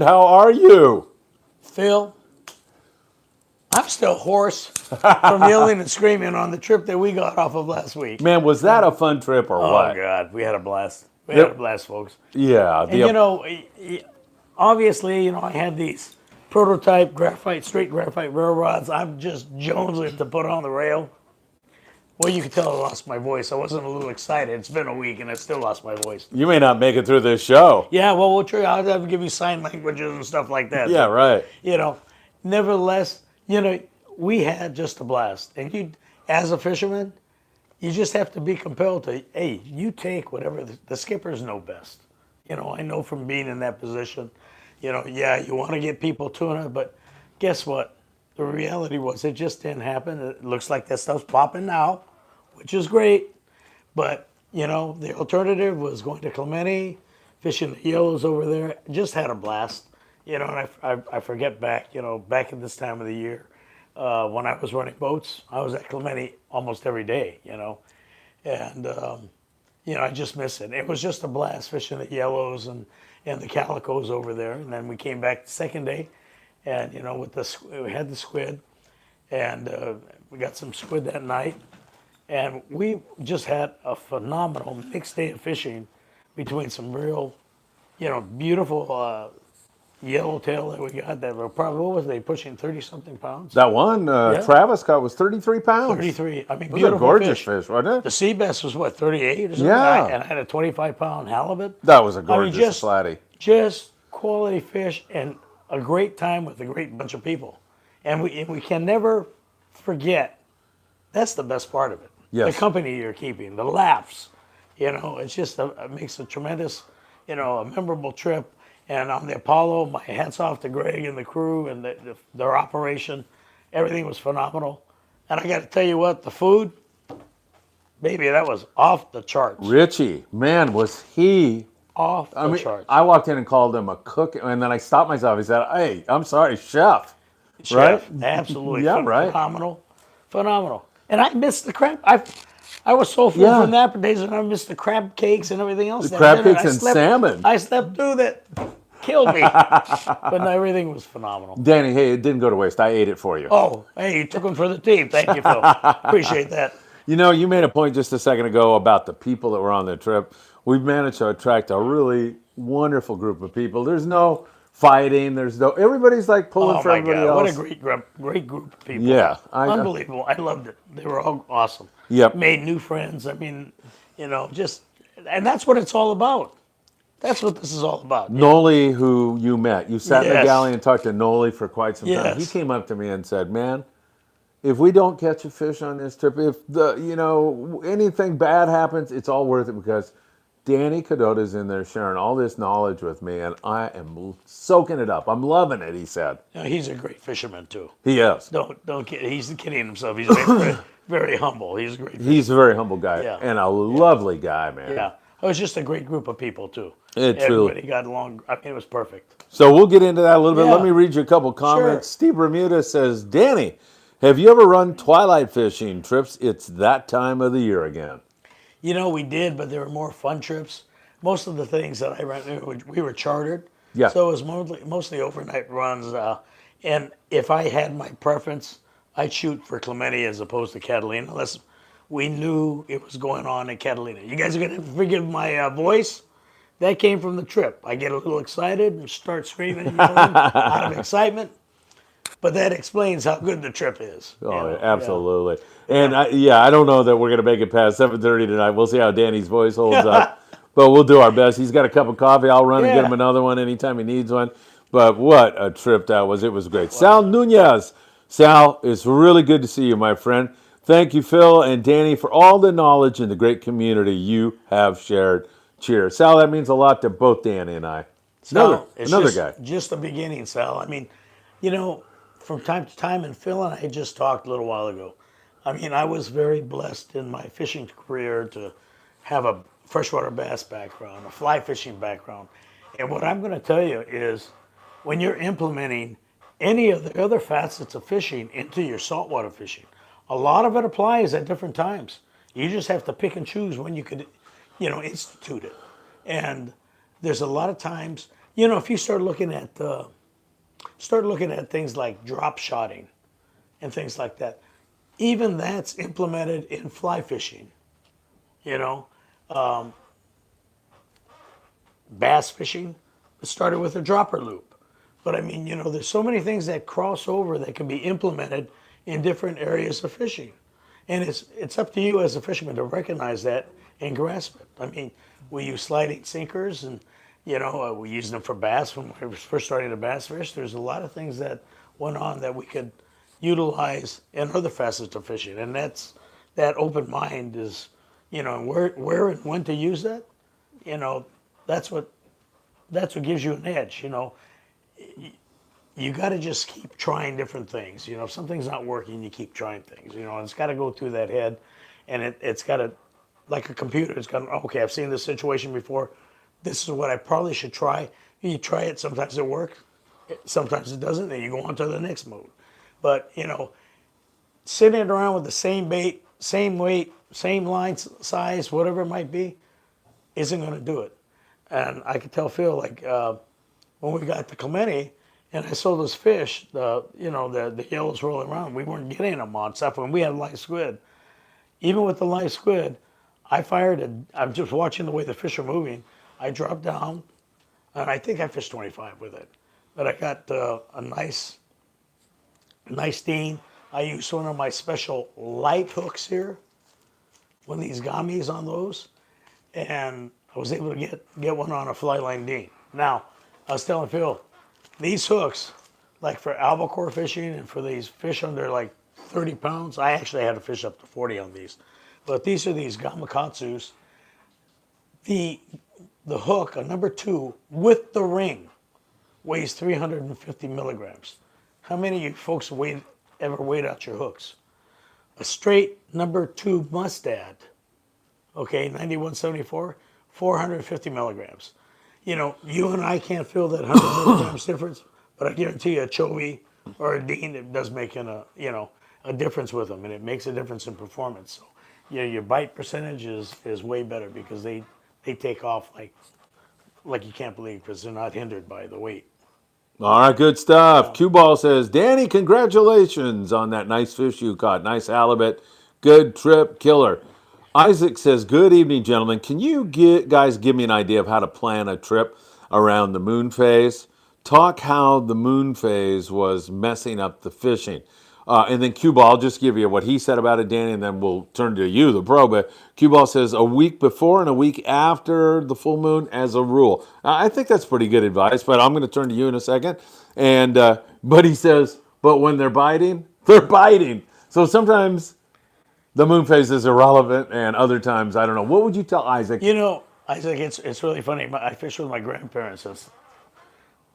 How are you? Phil, I'm still hoarse from yelling and screaming on the trip that we got off of last week. Man, was that a fun trip or Oh, what? God, we had a blast. We had a blast, folks. Yeah, And, obviously, I had these prototype straight graphite rail rods. I'm just jonesing to put on the rail. Well, you can tell I lost my voice. I wasn't a little excited. It's been a week, and I still lost my voice. you may not make it through this show. Yeah, well, we'll try. I'll have to give you sign languages and stuff like that. Yeah, But, right. Nevertheless, we had just a blast. And you, as a fisherman, you just have to be compelled to, hey, you take whatever the skippers know best. I know from being in that position, yeah, you want to get people tuna, but guess what? The reality was it just didn't happen. It looks like that stuff's popping now, which is great. But, the alternative was going to Clemente, fishing the yellows over there. Just had a blast. And I forget back at this time of the year, when I was running boats, I was at Clemente almost every day, and, I just miss it. It was just a blast fishing the yellows and the calicos over there. And then we came back the second day, and, we had the squid, and we got some squid that night. And we just had a phenomenal mixed day of fishing between some real, beautiful yellowtail that we got that were probably, what was they, pushing 30-something pounds? That one Travis caught was 33 pounds. 33. I mean, It was a beautiful gorgeous fish. wasn't The it? sea bass was, what, 38 or something? Yeah. And I had a 25-pound halibut. That was a gorgeous flatty. Just quality fish and a great time with a great bunch of people. And we can never forget, that's the best part of it. Yes. The company you're keeping, the laughs. It's just it makes a tremendous, a memorable trip. And on the Apollo, my hats off to Greg and the crew and their operation. Everything was phenomenal. And I got to tell you what, the food, baby, that was off the charts. Richie, man, was he Off the charts. I walked in and called him a cook, and then I stopped myself. He said, "Hey, I'm sorry, chef." Chef, Right? absolutely. Yeah, right. Phenomenal. And I missed the crab. I was so full from that days, and I missed the crab cakes and everything else. The crab cakes and salmon. I slept through that. Killed me. But no, everything was phenomenal. Danny, hey, it didn't go to waste. I ate it for you. Oh, hey, you took them for the team. Thank you, Phil. Appreciate that. You made a point just a second ago about the people that were on the trip. We've managed to attract a really wonderful group of people. There's no fighting. Everybody's like pulling for everybody else. What a great group of people. Yeah. Unbelievable. I loved it. They were all awesome. Yep. Made new friends. I mean, and that's what it's all about. That's what this is all about. Noli, who you met. You sat in the galley and talked to Noli for quite some time. Yes. He came up to me and said, "Man, if we don't catch a fish on this trip, if anything bad happens, it's all worth it because Danny Kadota's in there sharing all this knowledge with me, and I am soaking it up. I'm loving it," he said. He's a great fisherman too. He is. Don't kid. He's kidding himself. He's very, very humble. He's a great fisherman. He's a very humble guy Yeah. and a lovely guy, man. Yeah. It was just a great group of people too. Truly. Everybody got along. I mean, it was perfect. So we'll get into that a little bit. Yeah. Let me read you a couple comments. Sure. Steve Bermuda says, "Danny, have you ever run twilight fishing trips? It's that time of the year again." We did, but there were more fun trips. Most of the things that I ran, we were chartered. Yeah. So it was mostly overnight runs. And if I had my preference, I'd shoot for Clemente as opposed to Catalina, unless we knew it was going on in Catalina. You guys are going to forgive my voice. That came from the trip. I get a little excited and start screaming and yelling out of excitement. But that explains how good the trip is. Oh, absolutely. Yeah. And I don't know that we're going to make it past 7:30 tonight. We'll see how Danny's voice holds up. But we'll do our best. He's got a cup of coffee. I'll run and get him another one anytime he needs one. But what a trip that was. It was great. Wow. Sal Nunez. Sal, it's really good to see you, my friend. Thank you, Phil and Danny, for all the knowledge and the great community you have shared. Cheers. Sal, that means a lot to both Danny and I. Sal, another guy. Just the beginning, Sal. I mean, from time to time, and Phil and I just talked a little while ago. I mean, I was very blessed in my fishing career to have a freshwater bass background, a fly fishing background. And what I'm going to tell you is when you're implementing any of the other facets of fishing into your saltwater fishing, a lot of it applies at different times. You just have to pick and choose when you could, institute it. And there's a lot of times if you start looking at things like drop shotting and things like that, even that's implemented in fly fishing. You know, bass fishing started with a dropper loop. But I mean, there's so many things that cross over that can be implemented in different areas of fishing. And it's up to you as a fisherman to recognize that and grasp it. I mean, we use sliding sinkers and, we use them for bass when we were first starting to bass fish. There's a lot of things that went on that we could utilize in other facets of fishing. And that open mind is, where and when to use that, that's what gives you an edge. You got to just keep trying different things. If something's not working, you keep trying things. And it's got to go through that head, and it's got to, like a computer, it's got to, okay, I've seen this situation before. This is what I probably should try. You try it, sometimes it works, sometimes it doesn't, and you go on to the next mode. But, sitting around with the same bait, same weight, same line size, whatever it might be, isn't going to do it. And I could tell Phil, like, when we got to Clemente, and I saw this fish, the yellows rolling around, we weren't getting them on stuff when we had live squid. Even with the live squid, I'm just watching the way the fish are moving. I dropped down, and I think I fished 25 with it. But I got a nice dean. I used one of my special light hooks here, one of these gummies on those, and I was able to get one on a fly line dean. Now, I was telling Phil, these hooks, like for albacore fishing and for these fish under like 30 pounds, I actually had to fish up to 40 on these. But these are these gamakatsus. The hook, a number 2, with the ring, weighs 350 milligrams. How many of you folks ever weighed out your hooks? A straight number 2 mustad, okay, 9174, 450 milligrams. You and I can't feel that 100 milligrams difference, but I guarantee you a Chovy or a Dean, it does make a difference with them, and it makes a difference in performance. So, your bite percentage is way better because they take off like you can't believe because they're not hindered by the weight. All right, good stuff. Cue Ball says, Danny, congratulations on that nice fish you caught. Nice halibut. Good trip, killer. Isaac says, good evening, gentlemen. Can you guys give me an idea of how to plan a trip around the moon phase? Talk how the moon phase was messing up the fishing. And then Cue Ball, I'll just give you what he said about it, Danny, and then we'll turn to you, the pro. But Cue Ball says a week before and a week after the full moon as a rule. I think that's pretty good advice, but I'm going to turn to you in a second. And but he says, but when they're biting, they're biting. So sometimes the moon phase is irrelevant, and other times, I don't know. What would you tell Isaac? Isaac, it's really funny. I fished with my grandparents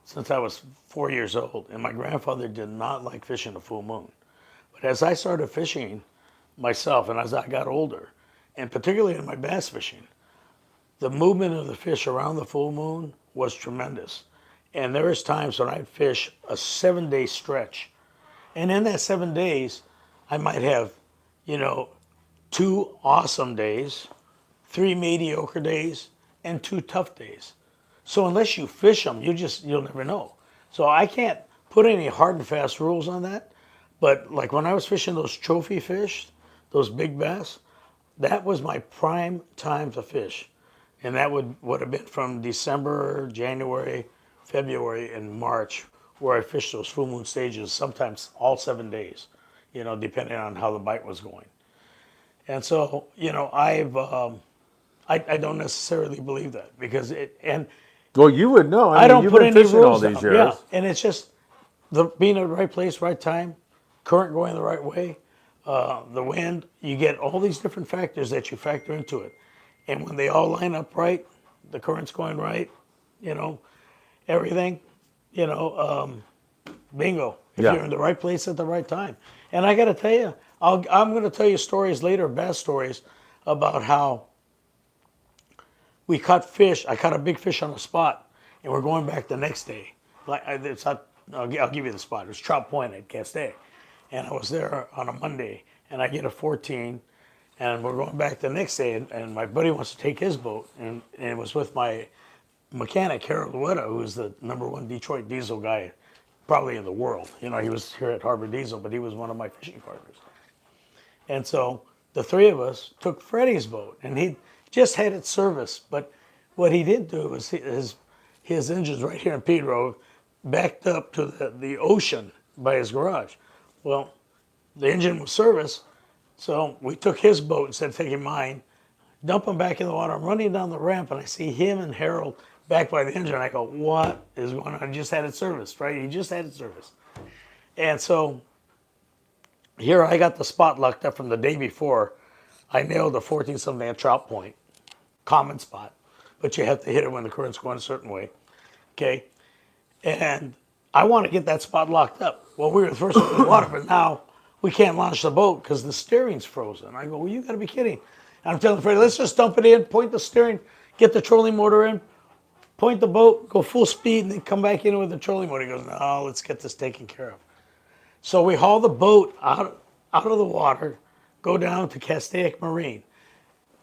since I was 4 years old, and my grandfather did not like fishing the full moon. But as I started fishing myself, and as I got older, and particularly in my bass fishing, the movement of the fish around the full moon was tremendous. And there was times when I'd fish a 7-day stretch, and in that 7 days, I might have 2 awesome days, 3 mediocre days, and 2 tough days. So unless you fish them, you'll never know. So I can't put any hard and fast rules on that. But like when I was fishing those trophy fish, those big bass, that was my prime time to fish. And that would have been from December, January, February, and March, where I fished those full moon stages, sometimes all 7 days, depending on how the bite was going. And so, I don't necessarily believe that because Well, you would know. I don't you've put been any fishing all rules these down. years. Yeah, and it's just being in the right place, right time, current going the right way, the wind. You get all these different factors that you factor into it, and when they all line up right, the current's going right, everything, bingo. If Yeah. you're in the right place at the right time. And I got to tell you, I'm going to tell you stories later, bass stories, about how we caught fish. I caught a big fish on the spot, and we're going back the next day. I'll give you the spot. It was Trout Point at Castaic. And I was there on a Monday, and I get a 14, and we're going back the next day, and my buddy wants to take his boat, and it was with my mechanic, Harold Witta, who's the #1 Detroit diesel guy probably in the world. He was here at Harbor Diesel, but he was one of my fishing partners. And so the three of us took Freddie's boat, and he just had it serviced. But what he did do was his engine's right here in Pedro, backed up to the ocean by his garage. Well, the engine was serviced, so we took his boat instead of taking mine, dump him back in the water. I'm running down the ramp, and I see him and Harold back by the engine. I go, what is going on? I just had it serviced, right? He just had it serviced. And so here I got the spot locked up from the day before. I nailed a 14-something at Trout Point, common spot, but you have to hit it when the current's going a certain way, okay? And I want to get that spot locked up. Well, we were the first one in the water, but now we can't launch the boat because the steering's frozen. I go, well, you got to be kidding. And I'm telling Freddie, let's just dump it in, point the steering, get the trolling motor in, point the boat, go full speed, and then come back in with the trolling motor. He goes, no, let's get this taken care of. So we haul the boat out of the water, go down to Castaic Marine.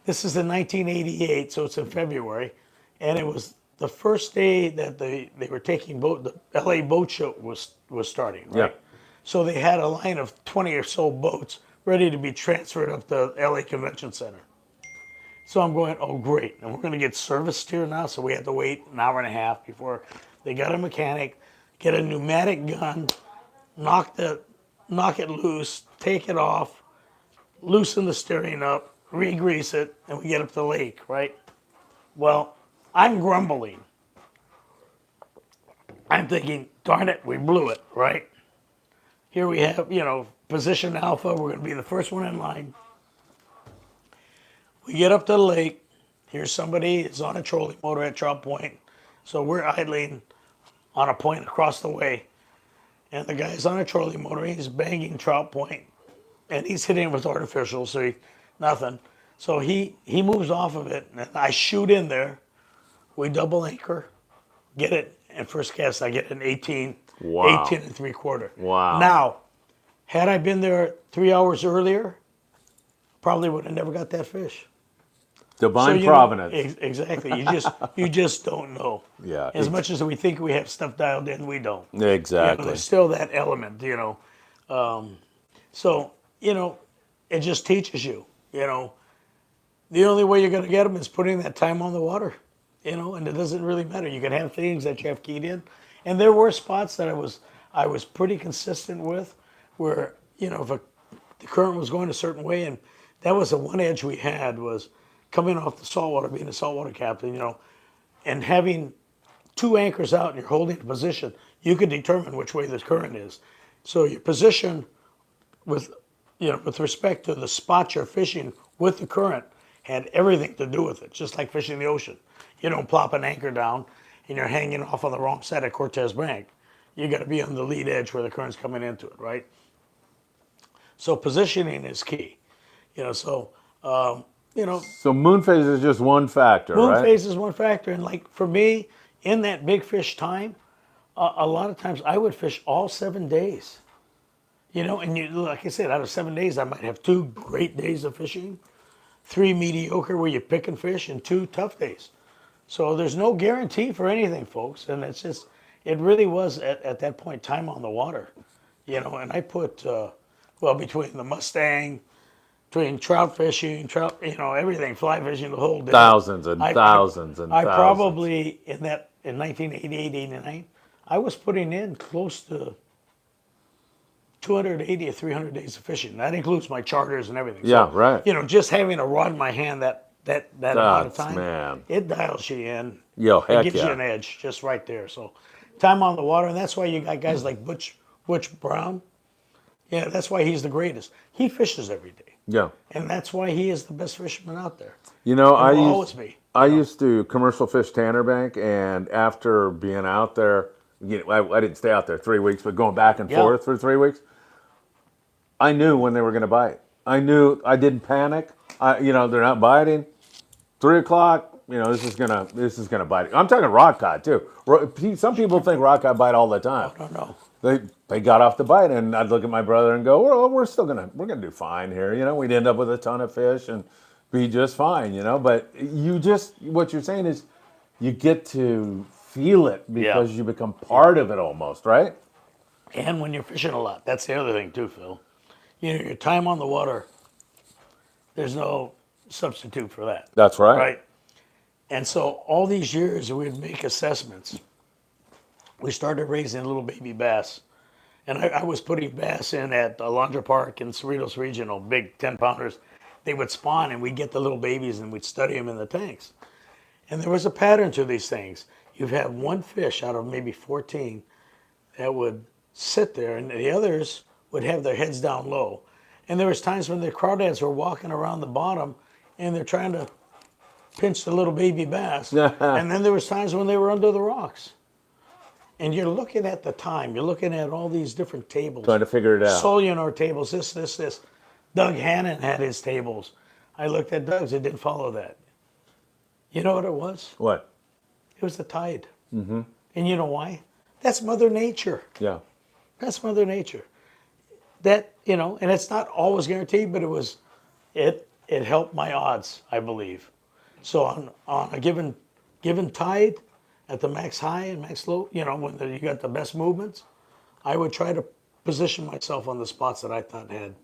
This is in 1988, so it's in February, and it was the first day that they were taking boat. The LA Boat Show was starting, right? Yeah. So they had a line of 20 or so boats ready to be transferred up to LA Convention Center. So I'm going, oh great, and we're going to get serviced here now. So we had to wait an hour and a half before they got a mechanic, get a pneumatic gun, knock it loose, take it off, loosen the steering up, re-grease it, and we get up to the lake, right? Well, I'm grumbling. I'm thinking, darn it, we blew it, right? Here we have, position alpha. We're going to be the first one in line. We get up to the lake. Here's somebody is on a trolling motor at Trout Point. So we're idling on a point across the way. And the guy's on a trolling motor. He's banging Trout Point. And he's hitting it with artificial, so nothing. So he moves off of it. And I shoot in there. We double anchor, get it. And first cast, I get an 18, Wow. 18 and 3/4. Wow. Now, had I been there 3 hours earlier, probably would have never got that fish. Divine providence. Exactly. You just don't know. Yeah. As much as we think we have stuff dialed in, we don't. Exactly. There's still that element, So, it just teaches you, The only way you're going to get them is putting that time on the water, and it doesn't really matter. You can have things that you have keyed in. And there were spots that I was pretty consistent with where, if the current was going a certain way, and that was the one edge we had was coming off the saltwater, being a saltwater captain, and having two anchors out and you're holding a position, you could determine which way the current is. So your position with respect to the spot you're fishing with the current had everything to do with it, just like fishing the ocean. You don't plop an anchor down and you're hanging off on the wrong side of Cortez Bank. You got to be on the lead edge where the current's coming into it, right? So positioning is key, So moon phase is just one factor, right? Moon phase is one factor, and like for me, in that big fish time, a lot of times I would fish all 7 days. And like I said, out of 7 days, I might have 2 great days of fishing, 3 mediocre where you pick and fish, and 2 tough days. So there's no guarantee for anything, folks, and it really was at that point time on the water, And I put between the Mustang, between trout fishing, everything, fly fishing, the whole day. Thousands and thousands. I probably, in 1988, 89, I was putting in close to 280 or 300 days of fishing. That includes my charters and everything. Yeah, so, right. Just having a rod in my hand that amount of time, man. it dials you in. Yo, heck It gives you an edge just right there. So time on the water, and that's why you got guys like Butch Brown. Yeah, that's why he's the greatest. He fishes every day. Yeah. And that's why he is the best fisherman out there. I used to commercial fish Tanner Bank, and after being out there, I didn't stay out there 3 weeks, but going back and forth for 3 weeks, I knew when they were going to bite. I knew. I didn't panic. They're not biting. 3 o'clock. This is gonna bite. I'm talking rock cod too. Some people think rock cod bite all the time. I don't know. They got off the bite, and I'd look at my brother and go, "Well, we're gonna do fine here." We'd end up with a ton of fish and be just fine. But what you're saying is, you get to feel it because you become part of it almost, right? And when you're fishing a lot, that's the other thing too, Phil. You know, your time on the water, there's no substitute for that, That's right. right? And so all these years we'd make assessments. We started raising little baby bass. And I was putting bass in at Alondra Park and Cerritos Regional, big 10-pounders. They would spawn and we'd get the little babies and we'd study them in the tanks. And there was a pattern to these things. You'd have one fish out of maybe 14 that would sit there and the others would have their heads down low. And there was times when the crawdads were walking around the bottom and they're trying to pinch the little baby bass. And then there was times when they were under the rocks. And you're looking at the time. You're looking at all these different tables. Trying to figure it out. Solinar tables, this. Doug Hannon had his tables. I looked at Doug's. It didn't follow that. You know what it was? What? It was the tide. Mm-hmm. And you know why? That's Mother Nature. Yeah. That's Mother Nature. That, you know, and it's not always guaranteed, but it helped my odds, I believe. So on a given tide, at the max high and max low, you know, when you got the best movements, I would try to position myself on the spots that I thought had,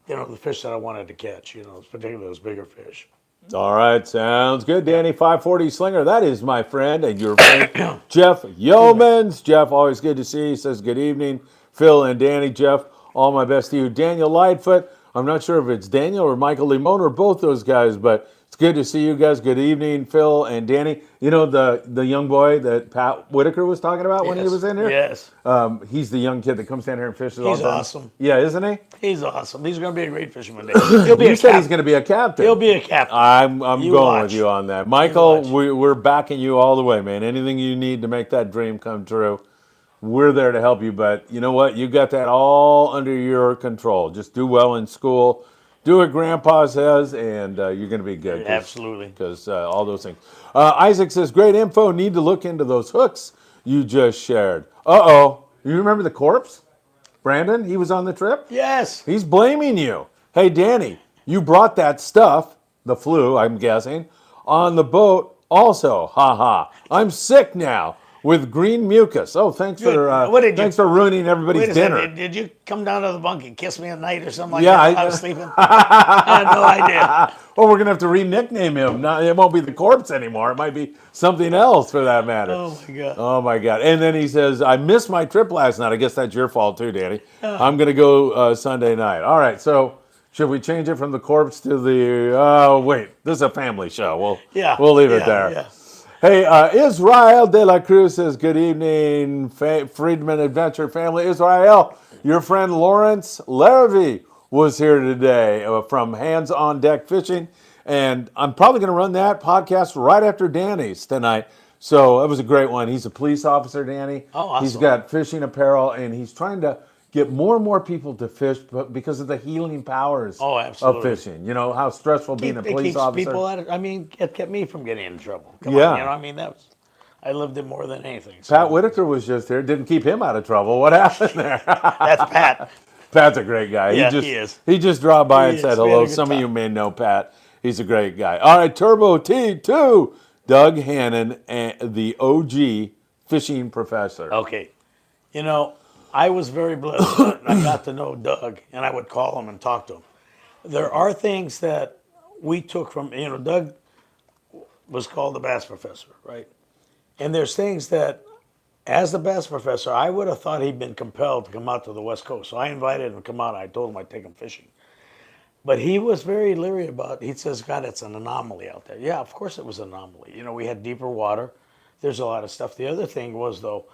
you know, the fish that I wanted to catch, you know, particularly those bigger fish. All right, sounds good, Danny. 540 Slinger. That is my friend and your friend, Jeff Yeomans. Jeff, always good to see you. He says good evening, Phil and Danny. Jeff, all my best to you. Daniel Lightfoot. I'm not sure if it's Daniel or Michael Limon or both those guys, but it's good to see you guys. Good evening, Phil and Danny. You know the young boy that Pat Whitaker was talking about when he was in here? Yes. He's the young kid that comes down here and fishes all the time. He's awesome. Yeah, isn't he? He's awesome. He's going to be a great fisherman. He'll be You said he's going to be a captain. He'll be a captain. I'm going watch. with you on that. Michael, we're backing you all the way, man. Anything you need to make that dream come true, we're there to help you. But you know what? You got that all under your control. Just do well in school. Do what Grandpa says, and you're going to be good. Absolutely. Because all those things. Isaac says, great info. Need to look into those hooks you just shared. Uh-oh. You remember the corpse? Brandon, he was on the trip? Yes. He's blaming you. Hey, Danny, you brought that stuff, the flu, I'm guessing, on the boat also. Ha ha. I'm sick now with green mucus. Oh, thanks for ruining everybody's dinner. Second, did you come down to the bunk and kiss me at night or something like Yeah, that while I was sleeping? I had no idea. Well, we're going to have to re-nickname him. Now, it won't be the corpse anymore. It might be something else for that matter. Oh, my God. Oh, my God. And then he says, I missed my trip last night. I guess that's your fault too, Danny. I'm going to go Sunday night. All right, so should we change it from the corpse to the, wait, this is a family show. We'll leave it there. Yeah. Hey, Israel de la Cruz says, good evening, Friedman Adventure family. Israel, your friend Lawrence Larrabee was here today from Hands on Deck Fishing, and I'm probably going to run that podcast right after Danny's tonight. So it was a great one. He's a police officer, Danny. Oh, awesome. He's got fishing apparel, and he's trying to get more and more people to fish because of the healing powers of fishing. You know, how stressful being a police officer. People out of, I mean, it kept me from getting in trouble. Come Yeah. on, you know, I mean, I lived it more than anything. So. Pat Whitaker was just here. Didn't keep him out of trouble. What happened there? That's Pat. Pat's a great guy. Yeah, he is. He just dropped by and said hello. Some of you may know Pat. He's a great guy. All right, Turbo T2, Doug Hannon, and the OG fishing professor. Okay. You know, I was very blessed. I got to know Doug, and I would call him and talk to him. There are things that we took from, you know, Doug was called the bass professor, right? And there's things that, as the bass professor, I would have thought he'd been compelled to come out to the West Coast. So I invited him to come out. I told him I'd take him fishing. But he was very leery about it. He says, God, it's an anomaly out there. Yeah, of course it was an anomaly. You know, we had deeper water. There's a lot of stuff. The other thing was, though,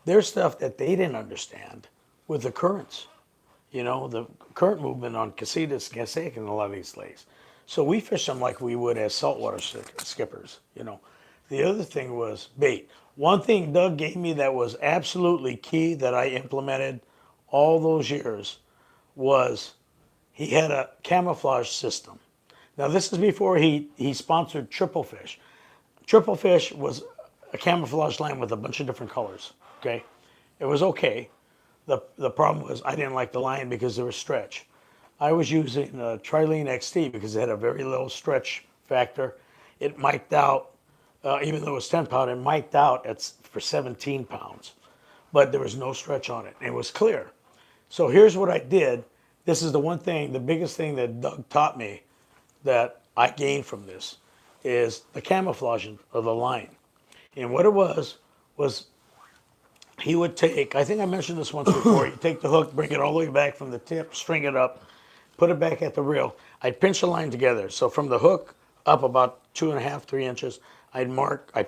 there's stuff that they didn't understand with the currents. You know, the current movement on Casitas, Gasaic, and a lot of these lakes. So we fish them like we would as saltwater skippers, you know. The other thing was bait. One thing Doug gave me that was absolutely key that I implemented all those years was he had a camouflage system. Now, this is before he sponsored Triple Fish. Triple Fish was a camouflage line with a bunch of different colors, okay? It was okay. The problem was I didn't like the line because there was stretch. I was using Trilene XT because it had a very low stretch factor. It mic'd out even though it was 10 pound, it mic'd out for 17 pounds. But there was no stretch on it. It was clear. So here's what I did. This is the one thing, the biggest thing that Doug taught me that I gained from this is the camouflaging of the line. And what it was he would take, I think I mentioned this once before, you take the hook, bring it all the way back from the tip, string it up, put it back at the reel. I'd pinch the line together. So from the hook up about 2.5, 3 inches, I'd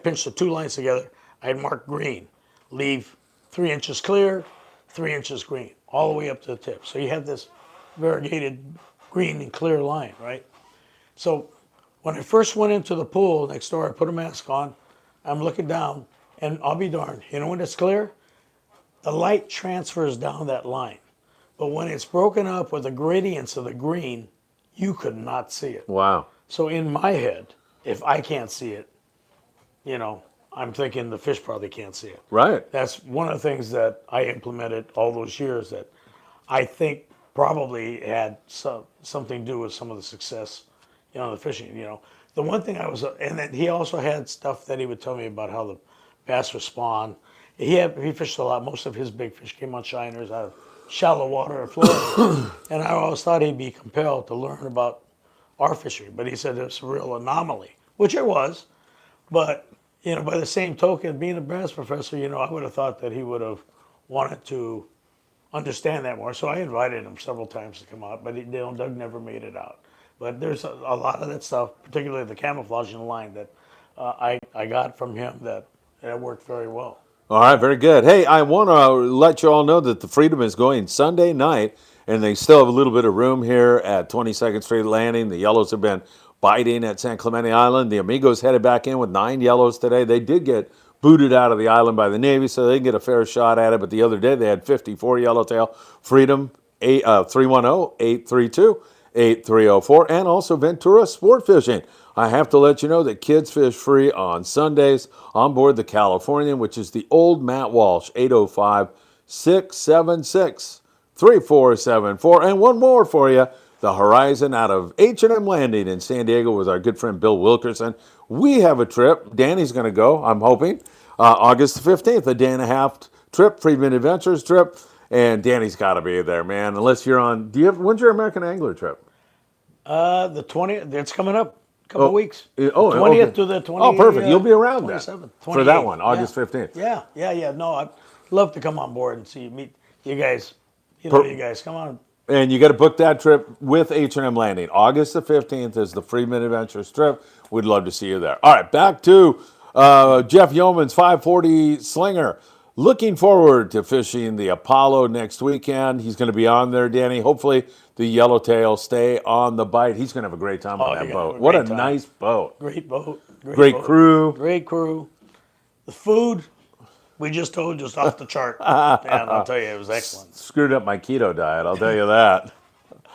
pinch the two lines together, I'd mark green, leave 3 inches clear, 3 inches green, all the way up to the tip. So you have this variegated green and clear line, right? So when I first went into the pool next door, I put a mask on, I'm looking down, and I'll be darned, you know when it's clear? The light transfers down that line. But when it's broken up with the gradients of the green, you could not see it. Wow. So in my head, if I can't see it, I'm thinking the fish probably can't see it. Right. That's one of the things that I implemented all those years that I think probably had something to do with some of the success, the fishing. The one thing and then he also had stuff that he would tell me about how the bass respond. He fished a lot. Most of his big fish came on shiners out of shallow water in Florida. And I always thought he'd be compelled to learn about our fishery. But he said it's a real anomaly, which it was. But, by the same token, being a bass professor, I would have thought that he would have wanted to understand that more. So I invited him several times to come out, but Doug never made it out. But there's a lot of that stuff, particularly the camouflaging line that I got from him that worked very well. All right, very good. Hey, I want to let you all know that the Freedom is going Sunday night, and they still have a little bit of room here at 22nd Street Landing. The Yellows have been biting at San Clemente Island. The Amigos headed back in with 9 yellows today. They did get booted out of the island by the Navy, so they didn't get a fair shot at it. But the other day they had 54 yellowtail. Freedom 310-832-8304, and also Ventura Sport Fishing. I have to let you know that kids fish free on Sundays on board the Californian, which is the old Matt Walsh, 805-676-3474. And one more for you, the Horizon out of H&M Landing in San Diego with our good friend Bill Wilkerson. We have a trip. Danny's going to go, I'm hoping, August the 15th, a day and a half trip, Friedman Adventures trip. And Danny's got to be there, man. Unless you're on, when's your American Angler trip? The 20th, it's coming up. Couple of weeks. 20th okay. To the 20th. Oh, perfect. You'll be around then 27th, for that one, August 15th. Yeah. No, I'd love to come on board and meet you guys. You guys, come on. And you got to book that trip with H&M Landing. August the 15th is the Friedman Adventures trip. We'd love to see you there. All right, back to Jeff Yeoman's 540 Slinger. Looking forward to fishing the Apollo next weekend. He's going to be on there, Danny. Hopefully the yellowtail stay on the bite. He's going to have a great time on that boat. What a nice boat. Great boat. Great crew. Great crew. The food, we just told you, is off the chart. And I'll tell you, it was excellent. Screwed up my keto diet, I'll tell you that.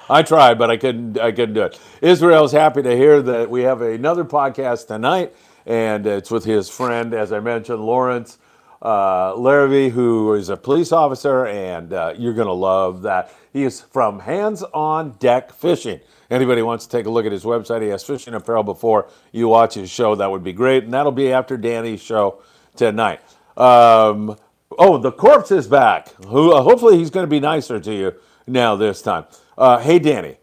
I tried, but I couldn't do it. Israel's happy to hear that we have another podcast tonight, and it's with his friend, as I mentioned, Lawrence Larrabee, who is a police officer, and you're going to love that. He is from Hands on Deck Fishing. Anybody wants to take a look at his website, he has fishing apparel before you watch his show. That would be great, and that'll be after Danny's show tonight. The corpse is back. Hopefully he's going to be nicer to you now this time. Hey, Danny,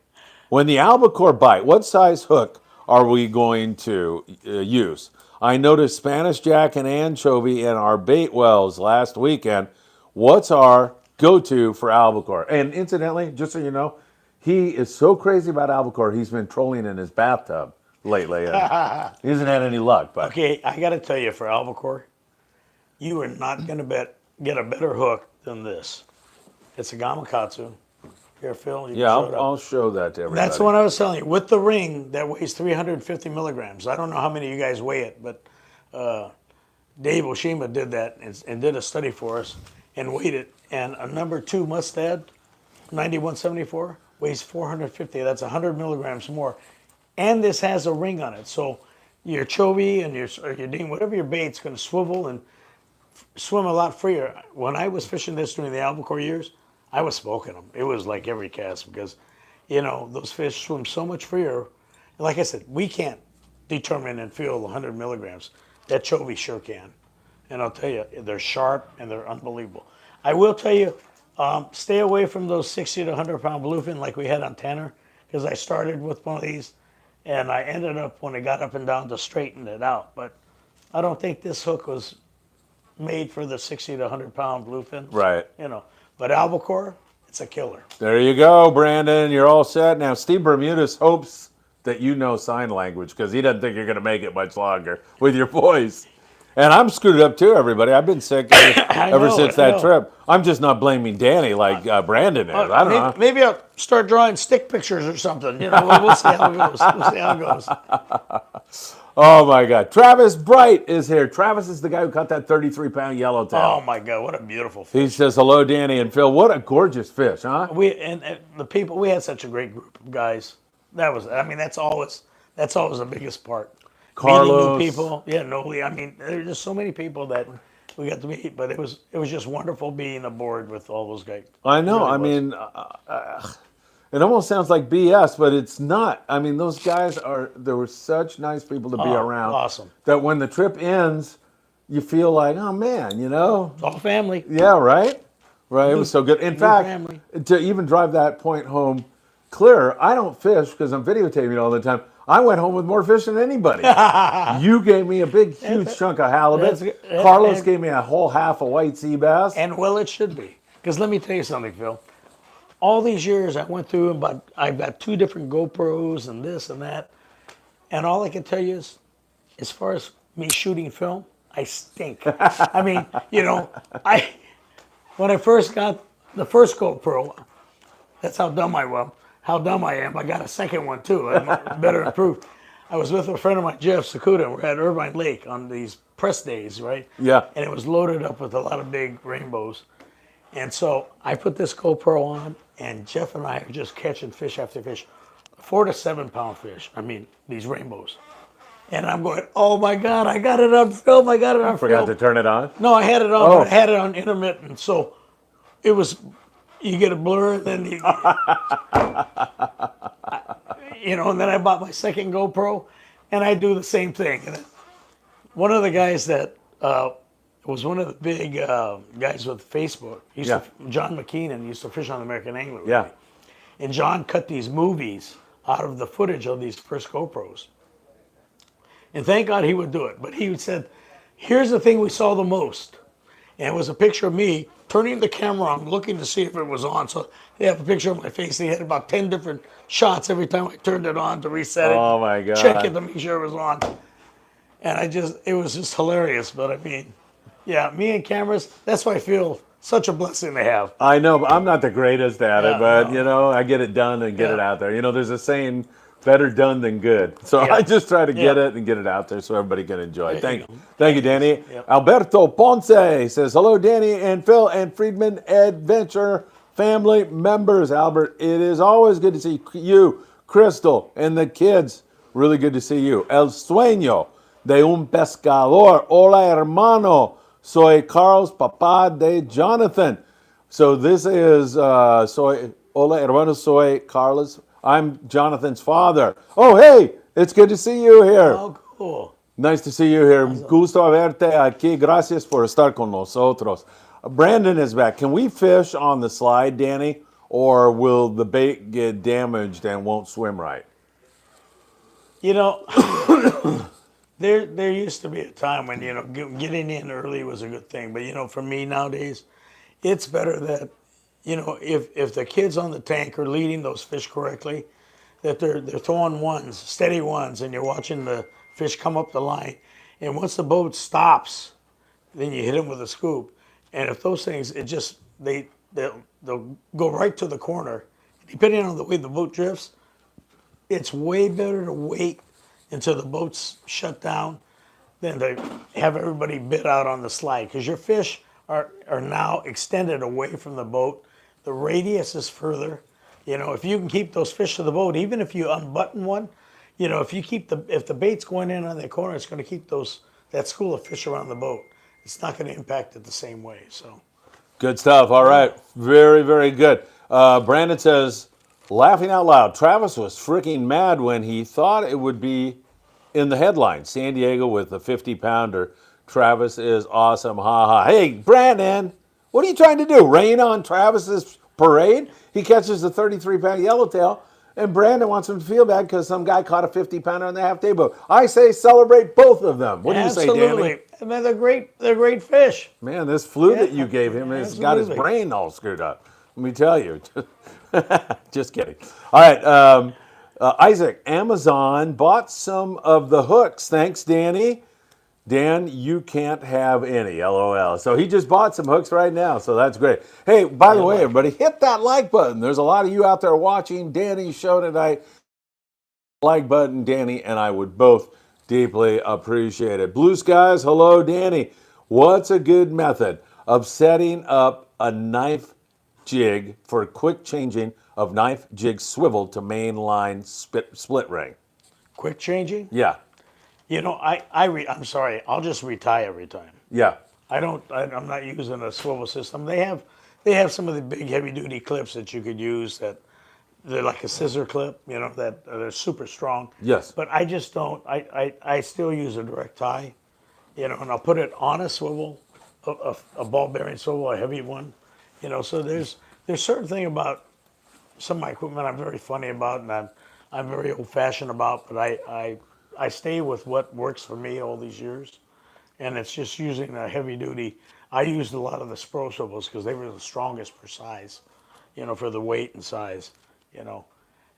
when the albacore bite, what size hook are we going to use? I noticed Spanish Jack and anchovy in our bait wells last weekend. What's our go-to for albacore? And incidentally, just so you know, he is so crazy about albacore, he's been trolling in his bathtub lately. And he hasn't had any luck. But okay, I got to tell you, for albacore, you are not going to get a better hook than this. It's a gamakatsu. Here, Phil. I'll show that to everybody. That's the one I was telling you. With the ring that weighs 350 milligrams. I don't know how many of you guys weigh it, but Dave Oshima did that and did a study for us and weighed it. And a number 2 Mustad, 9174, weighs 450. That's 100 milligrams more. And this has a ring on it. So your chovy and your ding, whatever your bait's going to swivel and swim a lot freer. When I was fishing this during the albacore years, I was smoking them. It was like every cast because, those fish swim so much freer. And like I said, we can't determine and feel 100 milligrams. That Chovy sure can. And I'll tell you, they're sharp and they're unbelievable. I will tell you, stay away from those 60 to 100-pound bluefin like we had on Tanner, because I started with one of these, and I ended up, when it got up and down, to straighten it out. But I don't think this hook was made for the 60 to 100-pound bluefin. Right. You know, but albacore, it's a killer. There you go, Brandon. You're all set. Now, Steve Bermudez hopes that you know sign language because he doesn't think you're going to make it much longer with your voice. And I'm screwed up too, everybody. I've been sick ever since that trip. I'm just not blaming Danny like Brandon is. I don't know. Maybe I'll start drawing stick pictures or something. You know, we'll see how it goes. We'll see how it goes. Oh, my God. Travis Bright is here. Travis is the guy who caught that 33-pound yellowtail. Oh, my God. What a beautiful fish. He says, hello, Danny and Phil. What a gorgeous fish, huh? And the people, we had such a great group of guys. That's always the biggest part. Carlos. Meeting new people. Yeah, Noli. I mean, there's just so many people that we got to meet, but it was just wonderful being aboard with all those guys. I know. It almost sounds like BS, but it's not. I mean, those guys there were such nice people to be around. Awesome. That when the trip ends, you feel like, oh, man, you know. All family. Yeah, right? Right, it was so good. In fact, to even drive that point home clear, I don't fish because I'm videotaping all the time. I went home with more fish than anybody. You gave me a big, huge chunk of halibut. Carlos gave me a whole half of white sea bass. And well, it should be. Because let me tell you something, Phil. All these years I went through, but I've got 2 different GoPros and this and that. And all I can tell you is, as far as me shooting film, I stink. I mean, you know, when I first got the first GoPro, that's how dumb I was. How dumb I am. I got a second one too. I'm better improved. I was with a friend of mine, Jeff Sakuda. We're at Irvine Lake on these press days, right? Yeah. And it was loaded up with a lot of big rainbows. And so I put this GoPro on, and Jeff and I are just catching fish after fish, 4 to 7 pound fish. I mean, these rainbows. And I'm going, oh my God, I got it on film. I got it on film. Forgot to turn it on? No, I had it on, but I had it on intermittent. So it was. You get a blur, then you know, and then I bought my second GoPro, and I do the same thing. And one of the guys that was one of the big guys with Facebook, John McKeenan, used to fish on the American Angler with me. And John cut these movies out of the footage of these first GoPros. And thank God he would do it. But he said, here's the thing we saw the most. And it was a picture of me turning the camera on, looking to see if it was on. So they have a picture of my face. They had about 10 different shots every time I turned it on to reset it. Oh, my God. Check it to make sure it was on. And it was just hilarious. But I mean, yeah, me and cameras, that's why I feel such a blessing to have. I know, but I'm not the greatest at it, but, I get it done and get it out there. There's a saying, better done than good. So I just try to get it and get it out there so everybody can enjoy it. Thank you, Danny. Yep. Alberto Ponce says, hello, Danny and Phil and Friedman Adventure family members. Albert, it is always good to see you, Crystal, and the kids. Really good to see you. El sueño de un pescador. Hola, hermano. Soy Carlos, papá de Jonathan. So this is, hola, hermano, soy Carlos. I'm Jonathan's father. Oh, hey, it's good to see you here. Oh, cool. Nice to see you here. Gusto verte aquí. Gracias por estar con nosotros. Brandon is back. Can we fish on the slide, Danny, or will the bait get damaged and won't swim right? There used to be a time when, getting in early was a good thing. But, for me nowadays, it's better that, if the kids on the tank are leading those fish correctly, that they're throwing ones, steady ones, and you're watching the fish come up the line. And once the boat stops, then you hit them with a scoop. And if those things, they'll go right to the corner. Depending on the way the boat drifts, it's way better to wait until the boat's shut down than to have everybody bid out on the slide. Because your fish are now extended away from the boat. The radius is further. If you can keep those fish to the boat, even if you unbutton one, if the bait's going in on the corner, it's going to keep that school of fish around the boat. It's not going to impact it the same way. So, good stuff. All right, very, very good. Brandon says, laughing out loud, Travis was freaking mad when he thought it would be in the headline, San Diego with a 50-pounder. Travis is awesome. Ha ha. Hey, Brandon, what are you trying to do? Rain on Travis's parade? He catches a 33-pound yellowtail, and Brandon wants him to feel bad because some guy caught a 50-pounder on the half-day boat. I say celebrate both of them. What do you say, Danny? Absolutely. I mean, they're great. They're great fish. Man, this flu that you gave him has got his absolutely. brain all screwed up. Let me tell you. Just kidding. All right. Isaac, Amazon bought some of the hooks. Thanks, Danny. Dan, you can't have any. LOL. So he just bought some hooks right now. So that's great. Hey, by the way, everybody, hit that like button. There's a lot of you out there watching Danny's show tonight. Like button, Danny and I would both deeply appreciate it. Blue Skies, hello, Danny. What's a good method of setting up a knife jig for quick changing of knife jig swivel to main line split ring? Quick changing? Yeah. You know, I'm sorry. I'll just retie every time. Yeah. I'm not using a swivel system. They have some of the big heavy duty clips that you could use that they're like a scissor clip, you know, that they're super strong. Yes. But I just don't. I still use a direct tie, you know, and I'll put it on a swivel, a ball bearing swivel, a heavy one, you know. So there's certain thing about some of my equipment I'm very funny about, and I'm very old fashioned about, but I stay with what works for me all these years, and it's just using a heavy duty. I used a lot of the Spro swivels because they were the strongest per size, you know, for the weight and size, you know,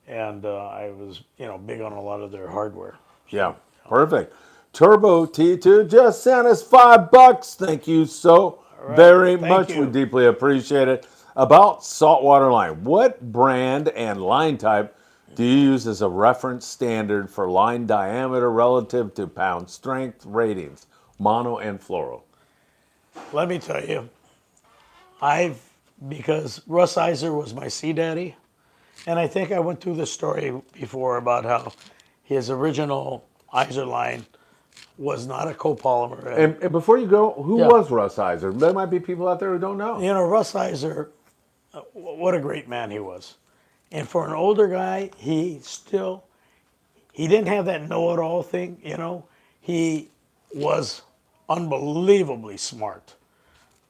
and I was, you know, big on a lot of their hardware. Yeah. Perfect. Turbo T2 just sent us $5. Thank you so very much. you. We deeply appreciate it. About saltwater line, what brand and line type do you use as a reference standard for line diameter relative to pound strength ratings, mono and fluoro? Let me tell you, because Russ Eiser was my sea daddy, and I think I went through this story before about how his original Eiser line was not a copolymer. And before you go, who Yeah. was Russ Eiser? There might be people out there who don't know. You know, Russ Eiser, what a great man he was. And for an older guy, he didn't have that know-it-all thing, you know. He was unbelievably smart,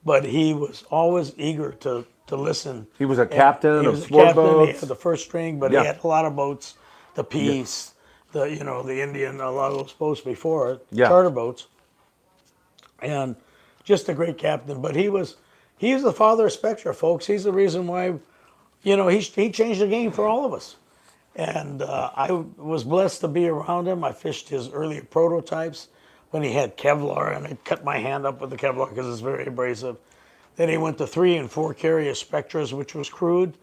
but he was always eager to listen. He was a captain He of was a sport captain, he boats. had the first string, but Yeah. he had a lot of boats, the Peace, the Indian, a lot of those boats before it, Yeah. charter boats, and just a great captain. But he's the father of Spectra, folks. He's the reason why, you know, he changed the game for all of us. And I was blessed to be around him. I fished his earlier prototypes when he had Kevlar, and I cut my hand up with the Kevlar because it's very abrasive. Then he went to 3 and 4 carrier Spectras, which was crude,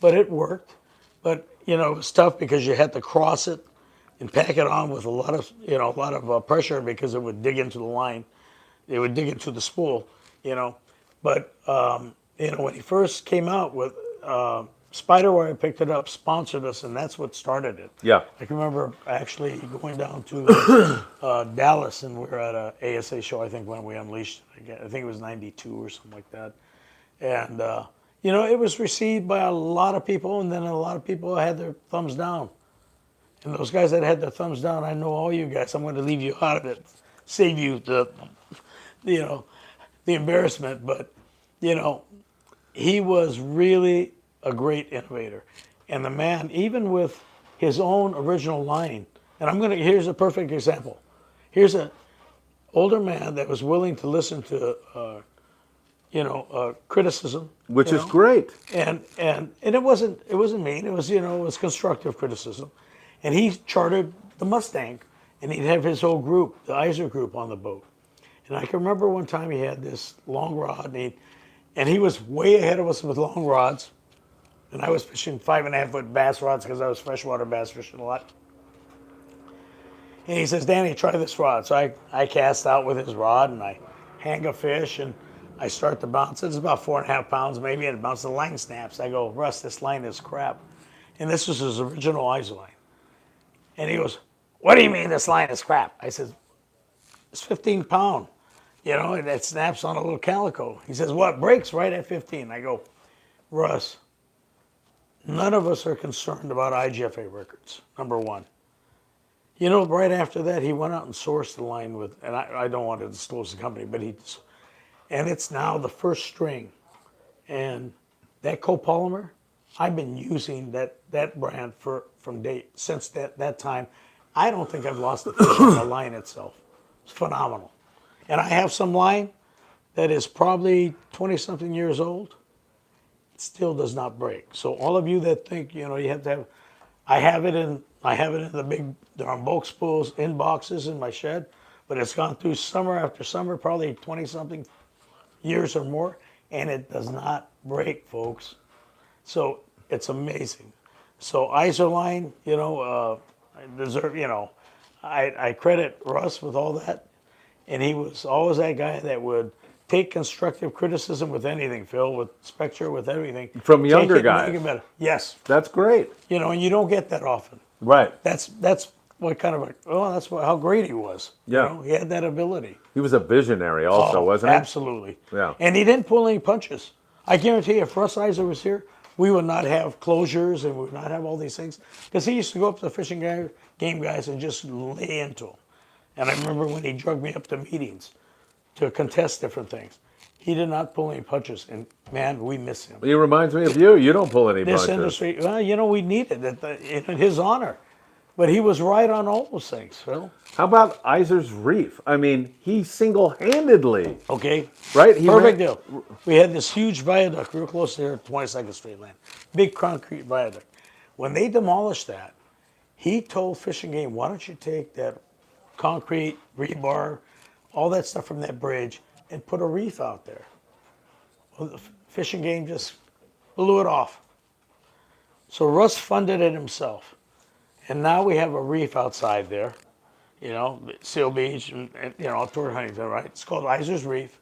but it worked. But, you know, it was tough because you had to cross it and pack it on with a lot of pressure because it would dig into the line. It would dig into the spool, you know. But, you know, when he first came out with Spiderwire, picked it up, sponsored us, and that's what started it. Yeah. I can remember actually going down to Dallas, and we were at a ASA show, I think, when we unleashed it again. I think it was 92 or something like that. And, you know, it was received by a lot of people, and then a lot of people had their thumbs down. And those guys that had their thumbs down, I know all you guys. I'm going to leave you out of it, save you the embarrassment. But, you know, he was really a great innovator. And the man, even with his own original line, and here's a perfect example. Here's an older man that was willing to listen to, criticism. Which is great. And it wasn't mean. It was constructive criticism. And he chartered the Mustang, and he'd have his whole group, the Eiser group, on the boat. And I can remember one time he had this long rod, and he was way ahead of us with long rods. And I was fishing 5.5-foot bass rods because I was freshwater bass fishing a lot. And he says, "Danny, try this rod." So I cast out with his rod, and I hang a fish, and I start to bounce. It's about 4.5 pounds maybe, and it bounces. The line snaps. I go, "Russ, this line is crap." And this was his original Eiser line. And he goes, "What do you mean this line is crap?" I said, "It's 15 pound, and it snaps on a little calico." He says, "What, breaks right at 15?" I go, "Russ, none of us are concerned about IGFA records, number one. You know, right after that, he went out and sourced the line with, and I don't want to disclose the company, but and it's now the first string. And that copolymer, I've been using that brand since that time. I don't think I've lost a fish on the line itself. It's phenomenal. And I have some line that is probably 20-something years old. It still does not break. So all of you that think, you have to have, I have it in the big, there are bulk spools in boxes in my shed, but it's gone through summer after summer, probably 20-something years or more, and it does not break, folks. So it's amazing. So Eiser line, I deserve, I credit Russ with all that. And he was always that guy that would take constructive criticism with anything, Phil, with Spectre, with everything. From younger Take it and guys. make it better. Yes. That's great. And you don't get that often. Right. That's what kind of how great he was. Yeah. He had that ability. He was a visionary also, wasn't he? Absolutely. Yeah. And he didn't pull any punches. I guarantee you, if Russ Eiser was here, we would not have closures and we would not have all these things. Because he used to go up to the fishing game guys and just lay into them. And I remember when he drugged me up to meetings to contest different things. He did not pull any punches, and man, we miss him. He reminds me of you. You don't pull any This punches. industry, well, we need it in his honor. But he was right on all those things, Phil. How about Eiser's Reef? I mean, he single-handedly, Okay. right? Perfect deal. We had this huge viaduct real close there at 22nd Street land. Big concrete viaduct. When they demolished that, he told Fish and Game, why don't you take that concrete, rebar, all that stuff from that bridge and put a reef out there. Well, the Fish and Game just blew it off. So Russ funded it himself. And now we have a reef outside there, Seal Beach and toward Huntington, right? It's called Eiser's Reef.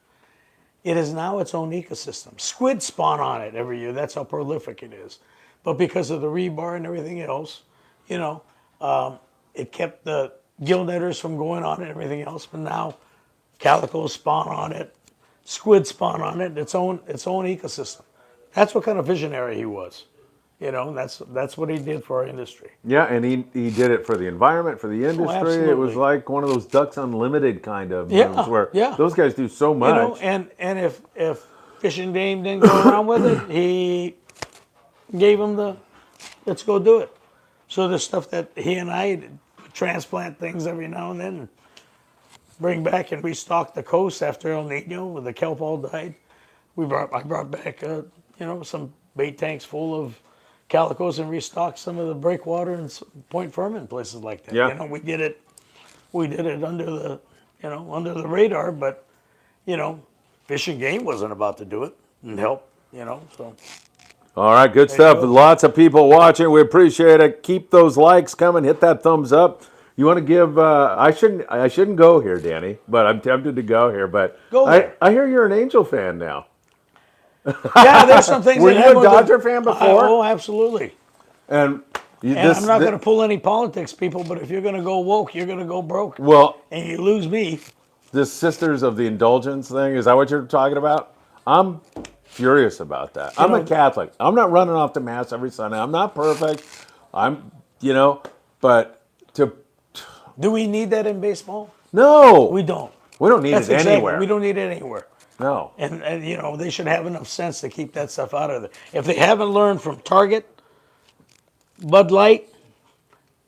It is now its own ecosystem. Squid spawn on it every year. That's how prolific it is. But because of the rebar and everything else, it kept the gill netters from going on it and everything else. But now calicos spawn on it, squid spawn on it, its own ecosystem. That's what kind of visionary he was. That's what he did for our industry. Yeah, and he did it for the environment, for the industry. Absolutely. It was like one of those Ducks Unlimited kind of moves where those guys do so much. And if Fish and Game didn't go around with it, he gave him the let's go do it. So the stuff that he and I transplant things every now and then, and bring back and restock the coast after El Nino when the kelp all died. I brought back some bait tanks full of calicos and restocked some of the breakwater and Point Furman places like that. Yeah. We did it under the under the radar, but Fish and Game wasn't about to do it and help. So. All right, good stuff. Lots of people watching. We appreciate it. Keep those likes coming. Hit that thumbs up. You want to give? I shouldn't go here, Danny, but I'm tempted to go here. But go there. I hear you're an Angel fan now. Yeah, there's some things. Were you a Dodger fan before? Oh, absolutely. And I'm not going to pull any politics, people. But if you're going to go woke, you're going to go broke. Well, and you lose me. This Sisters of the Indulgence thing, is that what you're talking about? I'm furious about that. I'm a Catholic. I'm not running off to Mass every Sunday. I'm not perfect. But do we need that in baseball? No. We don't. We don't need it anywhere. We don't need it anywhere. No. And they should have enough sense to keep that stuff out of there. If they haven't learned from Target, Bud Light,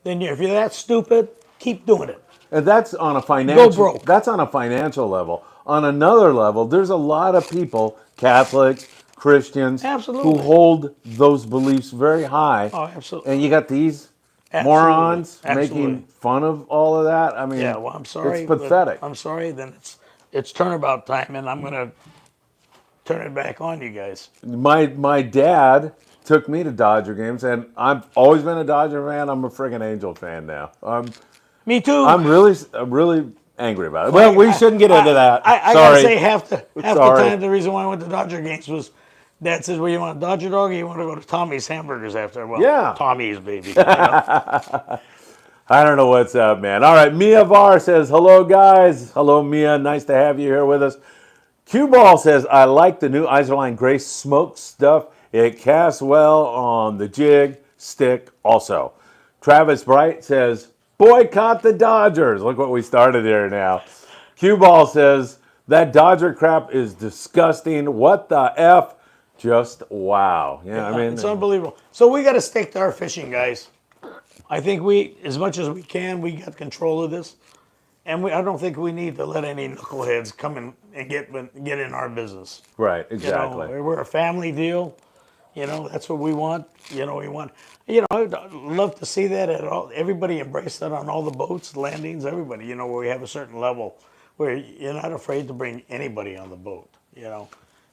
then if you're that stupid, keep doing it. And that's on a financial. Go broke. That's on a financial level. On another level, there's a lot of people, Catholics, Christians, absolutely, who hold those beliefs very high. Oh, absolutely. And you got these morons making fun of all of that. I mean, yeah. Well, I'm sorry. It's pathetic. I'm sorry. Then it's turnabout time, and I'm gonna turn it back on you guys. My dad took me to Dodger games, and I've always been a Dodger fan. I'm a friggin' Angel fan now. Me too. I'm really angry about it. Well, we shouldn't get into that. I Sorry. gotta say half the time the reason why I went to Dodger games was Dad says, well, you want a Dodger dog or you want to go to Tommy's Hamburgers after? Well, yeah. Tommy's, baby. I don't know what's up, man. All right, Mia Var says, hello, guys. Hello, Mia. Nice to have you here with us. Cue Ball says, I like the new Eiserline Grace smoke stuff. It casts well on the jig stick also. Travis Bright says, Boycott the Dodgers. Look what we started here now. Cue Ball says, that Dodger crap is disgusting. What the F? Just wow. Yeah, I mean, it's unbelievable. So we got to stick to our fishing, guys. I think we, as much as we can, we got control of this. And I don't think we need to let any knuckleheads come in and get in our business. right, exactly. We're a family deal. That's what we want. We want. I'd love to see that at all. Everybody embrace that on all the boats, landings, everybody. Where we have a certain level where you're not afraid to bring anybody on the boat.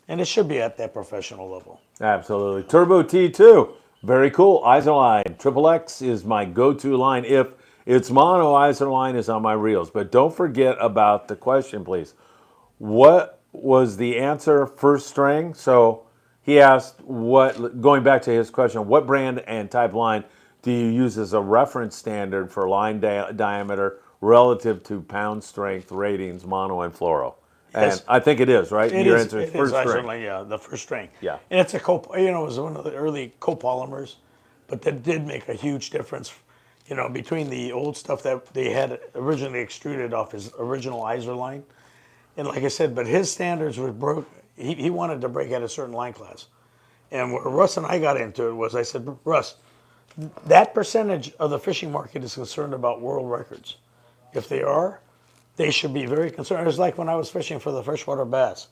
And it should be at that professional level. Absolutely. Turbo T2, very cool. Eiser line. Triple X is my go-to line if it's mono. Eiser line is on my reels. But don't forget about the question, please. What was the answer first string? So he asked, going back to his question, what brand and type line do you use as a reference standard for line diameter relative to pound strength ratings, mono and fluoro? Yes. And I think it is, right? It Your is, answer is it first is string. actually, yeah, the first string. Yeah. And it's a it was one of the early copolymers, but that did make a huge difference, between the old stuff that they had originally extruded off his original Eiser line. And like I said, but his standards were broke. He wanted to break at a certain line class. And where Russ and I got into it was, I said, Russ, that percentage of the fishing market is concerned about world records. If they are, they should be very concerned. It was like when I was fishing for the freshwater bass.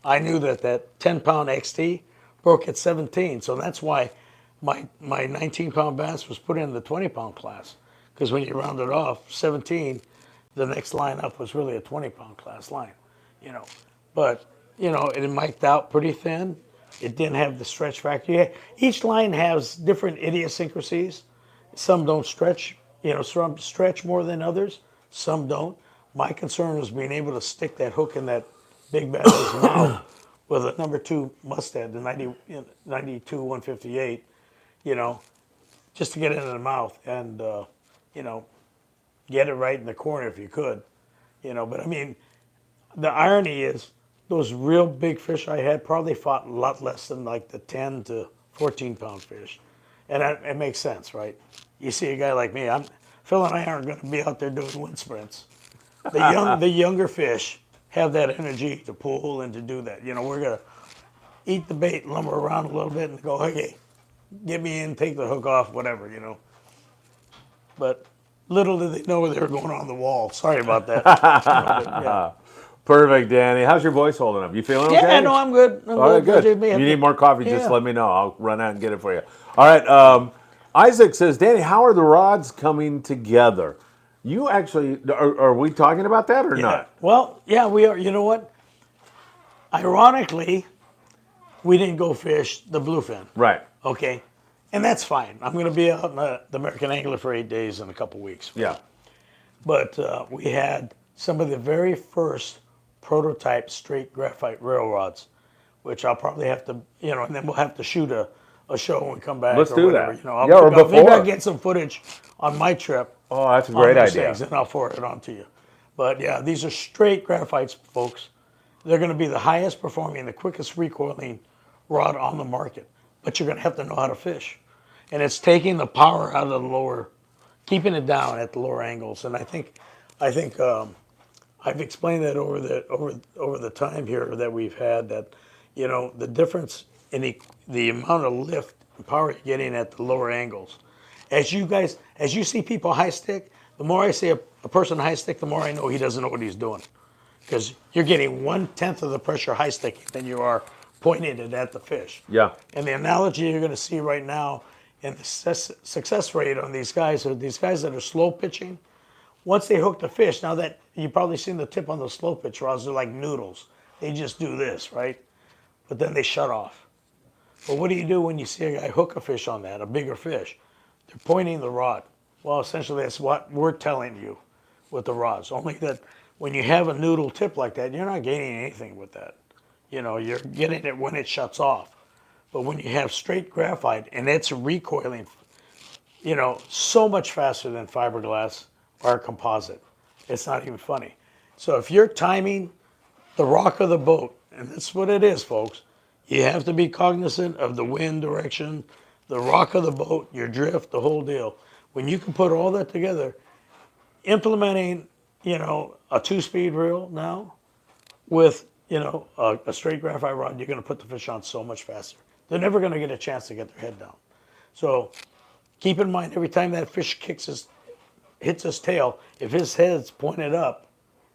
I knew that 10-pound XT broke at 17, so that's why my 19-pound bass was put in the 20-pound class. Because when you round it off, 17, the next line up was really a 20-pound class line. But it mic'd out pretty thin. It didn't have the stretch factor. Each line has different idiosyncrasies. Some don't stretch, some stretch more than others. Some don't. My concern was being able to stick that hook in that big bass's mouth with a number 2 Mustad, the 92 158, just to get it in the mouth and, get it right in the corner if you could. But I mean, the irony is those real big fish I had probably fought a lot less than like the 10 to 14-pound fish. And it makes sense, right? You see a guy like me, Phil and I aren't going to be out there doing wind sprints. The younger fish have that energy to pull and to do that. We're going to eat the bait, lumber around a little bit and go, okay, get me in, take the hook off, whatever, But little did they know they were going on the wall. Sorry about that. Yeah. Perfect, Danny. How's your voice holding up? You feeling okay? Yeah, no, I'm good. All right, good. If you need more coffee, just let me know. I'll run out and get it for you. All right. Isaac says, Danny, how are the rods coming together? You actually, are we talking about that or not? Well, yeah, we are. You know what? Ironically, we didn't go fish the bluefin. Right. Okay. And that's fine. I'm going to be out in the American Angler for 8 days in a couple weeks. Yeah. But we had some of the very first prototype straight graphite rail rods, which I'll probably have to, and then we'll have to shoot a show when we come back. Let's or do whatever. that. Or before. Maybe I'll get some footage on my trip. Oh, that's a great idea. Things, and I'll forward it on to you. But yeah, these are straight graphites, folks. They're going to be the highest performing, the quickest recoiling rod on the market. But you're going to have to know how to fish. And it's taking the power out of the lower, keeping it down at the lower angles. And I think I've explained that over the time here that we've had that, the difference in the amount of lift and power you're getting at the lower angles. As you see people high stick, the more I see a person high stick, the more I know he doesn't know what he's doing. Because you're getting 1/10 of the pressure high sticking than you are pointing it at the fish. Yeah. And the analogy you're going to see right now in the success rate on these guys are these guys that are slow pitching. Once they hook the fish, now that you've probably seen the tip on the slow pitch rods, they're like noodles. They just do this, right? But then they shut off. But what do you do when you see a guy hook a fish on that, a bigger fish? They're pointing the rod. Well, essentially that's what we're telling you with the rods. Only that when you have a noodle tip like that, you're not gaining anything with that. You're getting it when it shuts off. But when you have straight graphite and it's recoiling, so much faster than fiberglass or composite. It's not even funny. So if you're timing the rock of the boat, and that's what it is, folks, you have to be cognizant of the wind direction, the rock of the boat, your drift, the whole deal. When you can put all that together, implementing, a 2-speed reel now with, a straight graphite rod, you're going to put the fish on so much faster. They're never going to get a chance to get their head down. So keep in mind, every time that fish hits his tail, if his head's pointed up,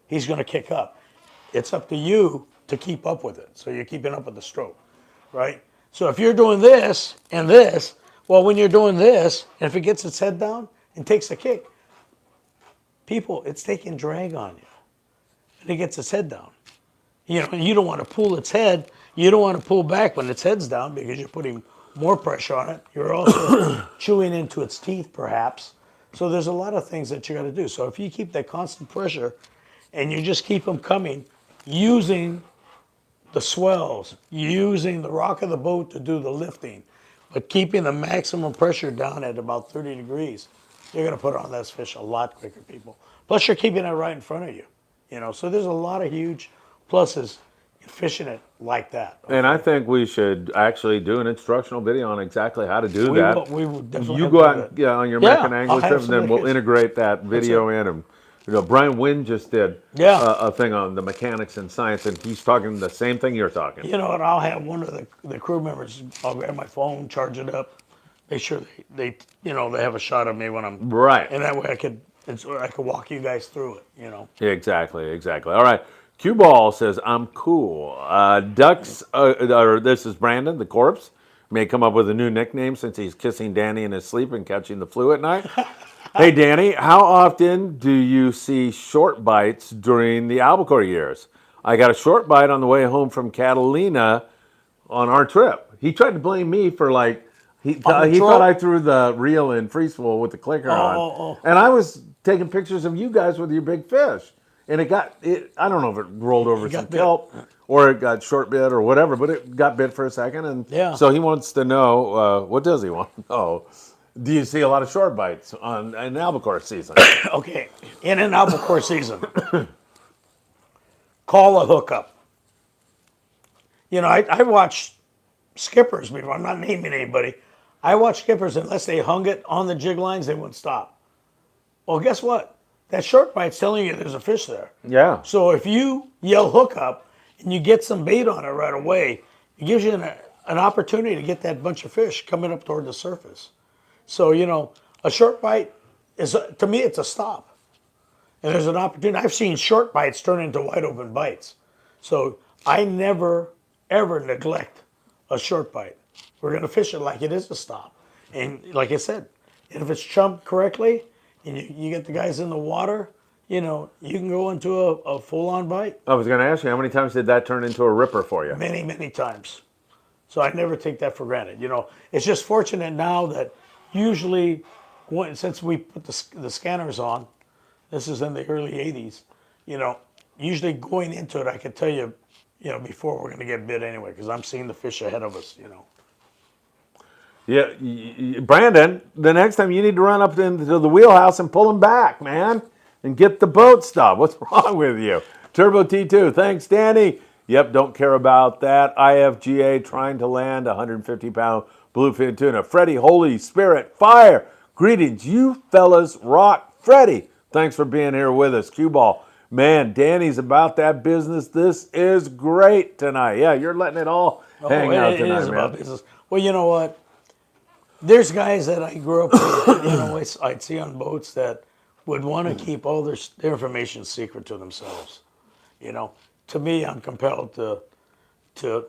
he's going to kick up. It's up to you to keep up with it. So you're keeping up with the stroke, right? So if you're doing this and this, well, when you're doing this, and if it gets its head down and takes a kick, people, it's taking drag on you. And it gets its head down. You don't want to pull its head. You don't want to pull back when its head's down because you're putting more pressure on it. You're also chewing into its teeth, perhaps. So there's a lot of things that you got to do. So if you keep that constant pressure and you just keep them coming using the swells, using the rock of the boat to do the lifting, but keeping the maximum pressure down at about 30 degrees, you're going to put on this fish a lot quicker, people. Plus, you're keeping it right in front of you. So there's a lot of huge pluses in fishing it like that. Okay? And I think we should actually do an instructional video on exactly how to do that. We will definitely You go out on your Mech and Angler trip, and then we'll integrate that video in. And Brian Wynn just did a thing on the mechanics and science, and he's talking the same thing you're talking. You know what? I'll have one of the crew members. I'll grab my phone, charge it up, make sure they have a shot of me when I'm right, and that way I could walk you guys through it. Exactly. All right. Cue Ball says, I'm cool. Ducks, or this is Brandon, the corpse, may come up with a new nickname since he's kissing Danny in his sleep and catching the flu at night. Hey, Danny, how often do you see short bites during the albacore years? I got a short bite on the way home from Catalina on our trip. He tried to blame me for he thought I threw the reel in freeze-fall with the clicker on. And I was taking pictures of you guys with your big fish. And I don't know if it rolled over some kelp or it got short bit or whatever, but it got bit for a second. And so he wants to know, what does he want to know? Do you see a lot of short bites in albacore season? Okay, in an albacore season, call a hookup. I watch skippers before. I'm not naming anybody. I watch skippers, unless they hung it on the jig lines, they wouldn't stop. Well, guess what? That short bite's telling you there's a fish there. Yeah. So if you yell hookup and you get some bait on it right away, it gives you an opportunity to get that bunch of fish coming up toward the surface. So, a short bite to me, it's a stop. And there's an opportunity. I've seen short bites turn into wide open bites. So I never, ever neglect a short bite. We're going to fish it like it is a stop. And like I said, if it's chumped correctly, and you get the guys in the water, you can go into a full-on bite. I was going to ask you, how many times did that turn into a ripper for you? Many, many times. So I never take that for granted. It's just fortunate now that usually, since we put the scanners on, this is in the early 80s, usually going into it, I could tell you, before we're going to get bit anyway, because I'm seeing the fish ahead of us, Yeah, Brandon, the next time you need to run up into the wheelhouse and pull him back, man, and get the boat stopped. What's wrong with you? Turbo T2, thanks, Danny. Yep, don't care about that. IFGA trying to land 150-pound bluefin tuna. Freddie, Holy Spirit, fire. Greetings, you fellas rock. Freddie, thanks for being here with us. Cue Ball. Man, Danny's about that business. This is great tonight. Yeah, you're letting it all hang out tonight, it is man. about business. Well, you know what? There's guys that I grew up with, I'd see on boats that would want to keep all their information secret to themselves. To me, I'm compelled to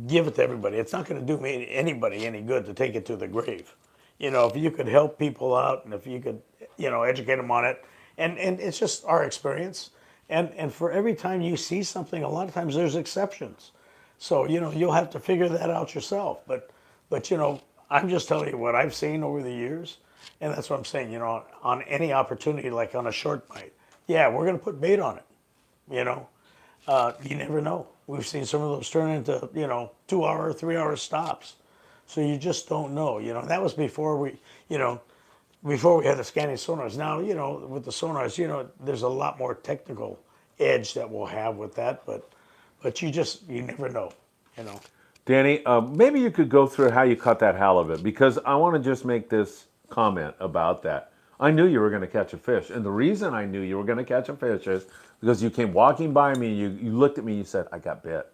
give it to everybody. It's not going to do anybody any good to take it to the grave. If you could help people out and if you could, educate them on it, and it's just our experience. And for every time you see something, a lot of times there's exceptions. So, you'll have to figure that out yourself. But I'm just telling you what I've seen over the years, and that's what I'm saying, on any opportunity, like on a short bite, yeah, we're going to put bait on it, you never know. We've seen some of those turn into, 2-hour, 3-hour stops. So you just don't know, that was before we had the scanning sonars. Now, with the sonars, there's a lot more technical edge that we'll have with that, but you never know, Danny, maybe you could go through how you caught that halibut, because I want to just make this comment about that. I knew you were going to catch a fish. And the reason I knew you were going to catch a fish is because you came walking by me, you looked at me, and you said, I got bit.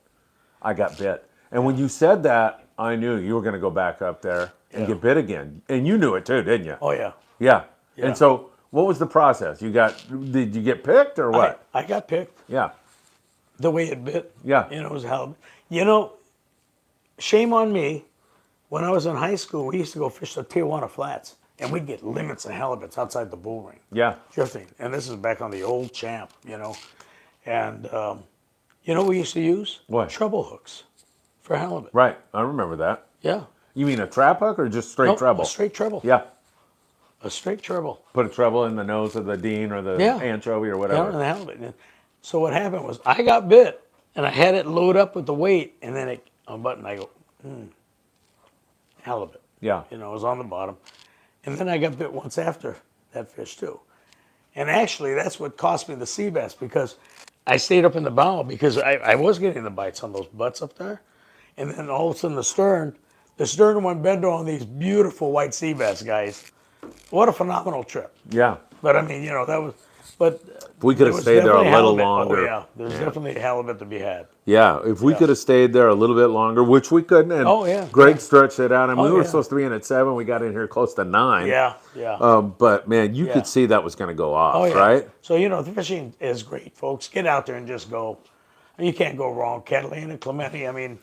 I got bit. And when you said that, I knew you were going to go back up there and get bit again. And you knew it too, didn't you? Oh, yeah. Yeah. Yeah. And so what was the process? Did you get picked or what? I got picked. Yeah. The way it bit. Yeah. You know, it was how, you know, shame on me. When I was in high school, we used to go fish the Tijuana Flats, and we'd get limits of halibuts outside the bull ring. Yeah. Drifting. And this is back on the old Champ, you know. And you know what we used to use? What? Treble hooks for halibut. Right. I remember that. Yeah. You mean a trap hook or just straight No, treble? a straight treble. Yeah. A straight treble. Put a treble in the nose of the dean or the anchovy or Yeah, whatever. and the halibut. And so what happened was I got bit, and I had it load up with the weight, and then on a button I go, halibut. Yeah. You know, it was on the bottom. And then I got bit once after that fish too. And actually, that's what cost me the sea bass, because I stayed up in the bow because I was getting the bites on those butts up there. And then all of a sudden the stern went bent on these beautiful white sea bass, guys. What a phenomenal trip. Yeah. But I mean, you know, that was, but We could have stayed there a little longer. Oh, yeah. There's definitely a halibut to be had. Yeah, if we could have stayed there a little bit longer, which we couldn't. And Greg stretched it out. I mean, we were supposed to be in at 7. We got in here close to 9. Yeah, yeah. But, man, you could see that was going to go off, Oh, yeah. right? So, you know, the fishing is great, folks. Get out there and just go. You can't go wrong. Catalina, Clemente, I mean,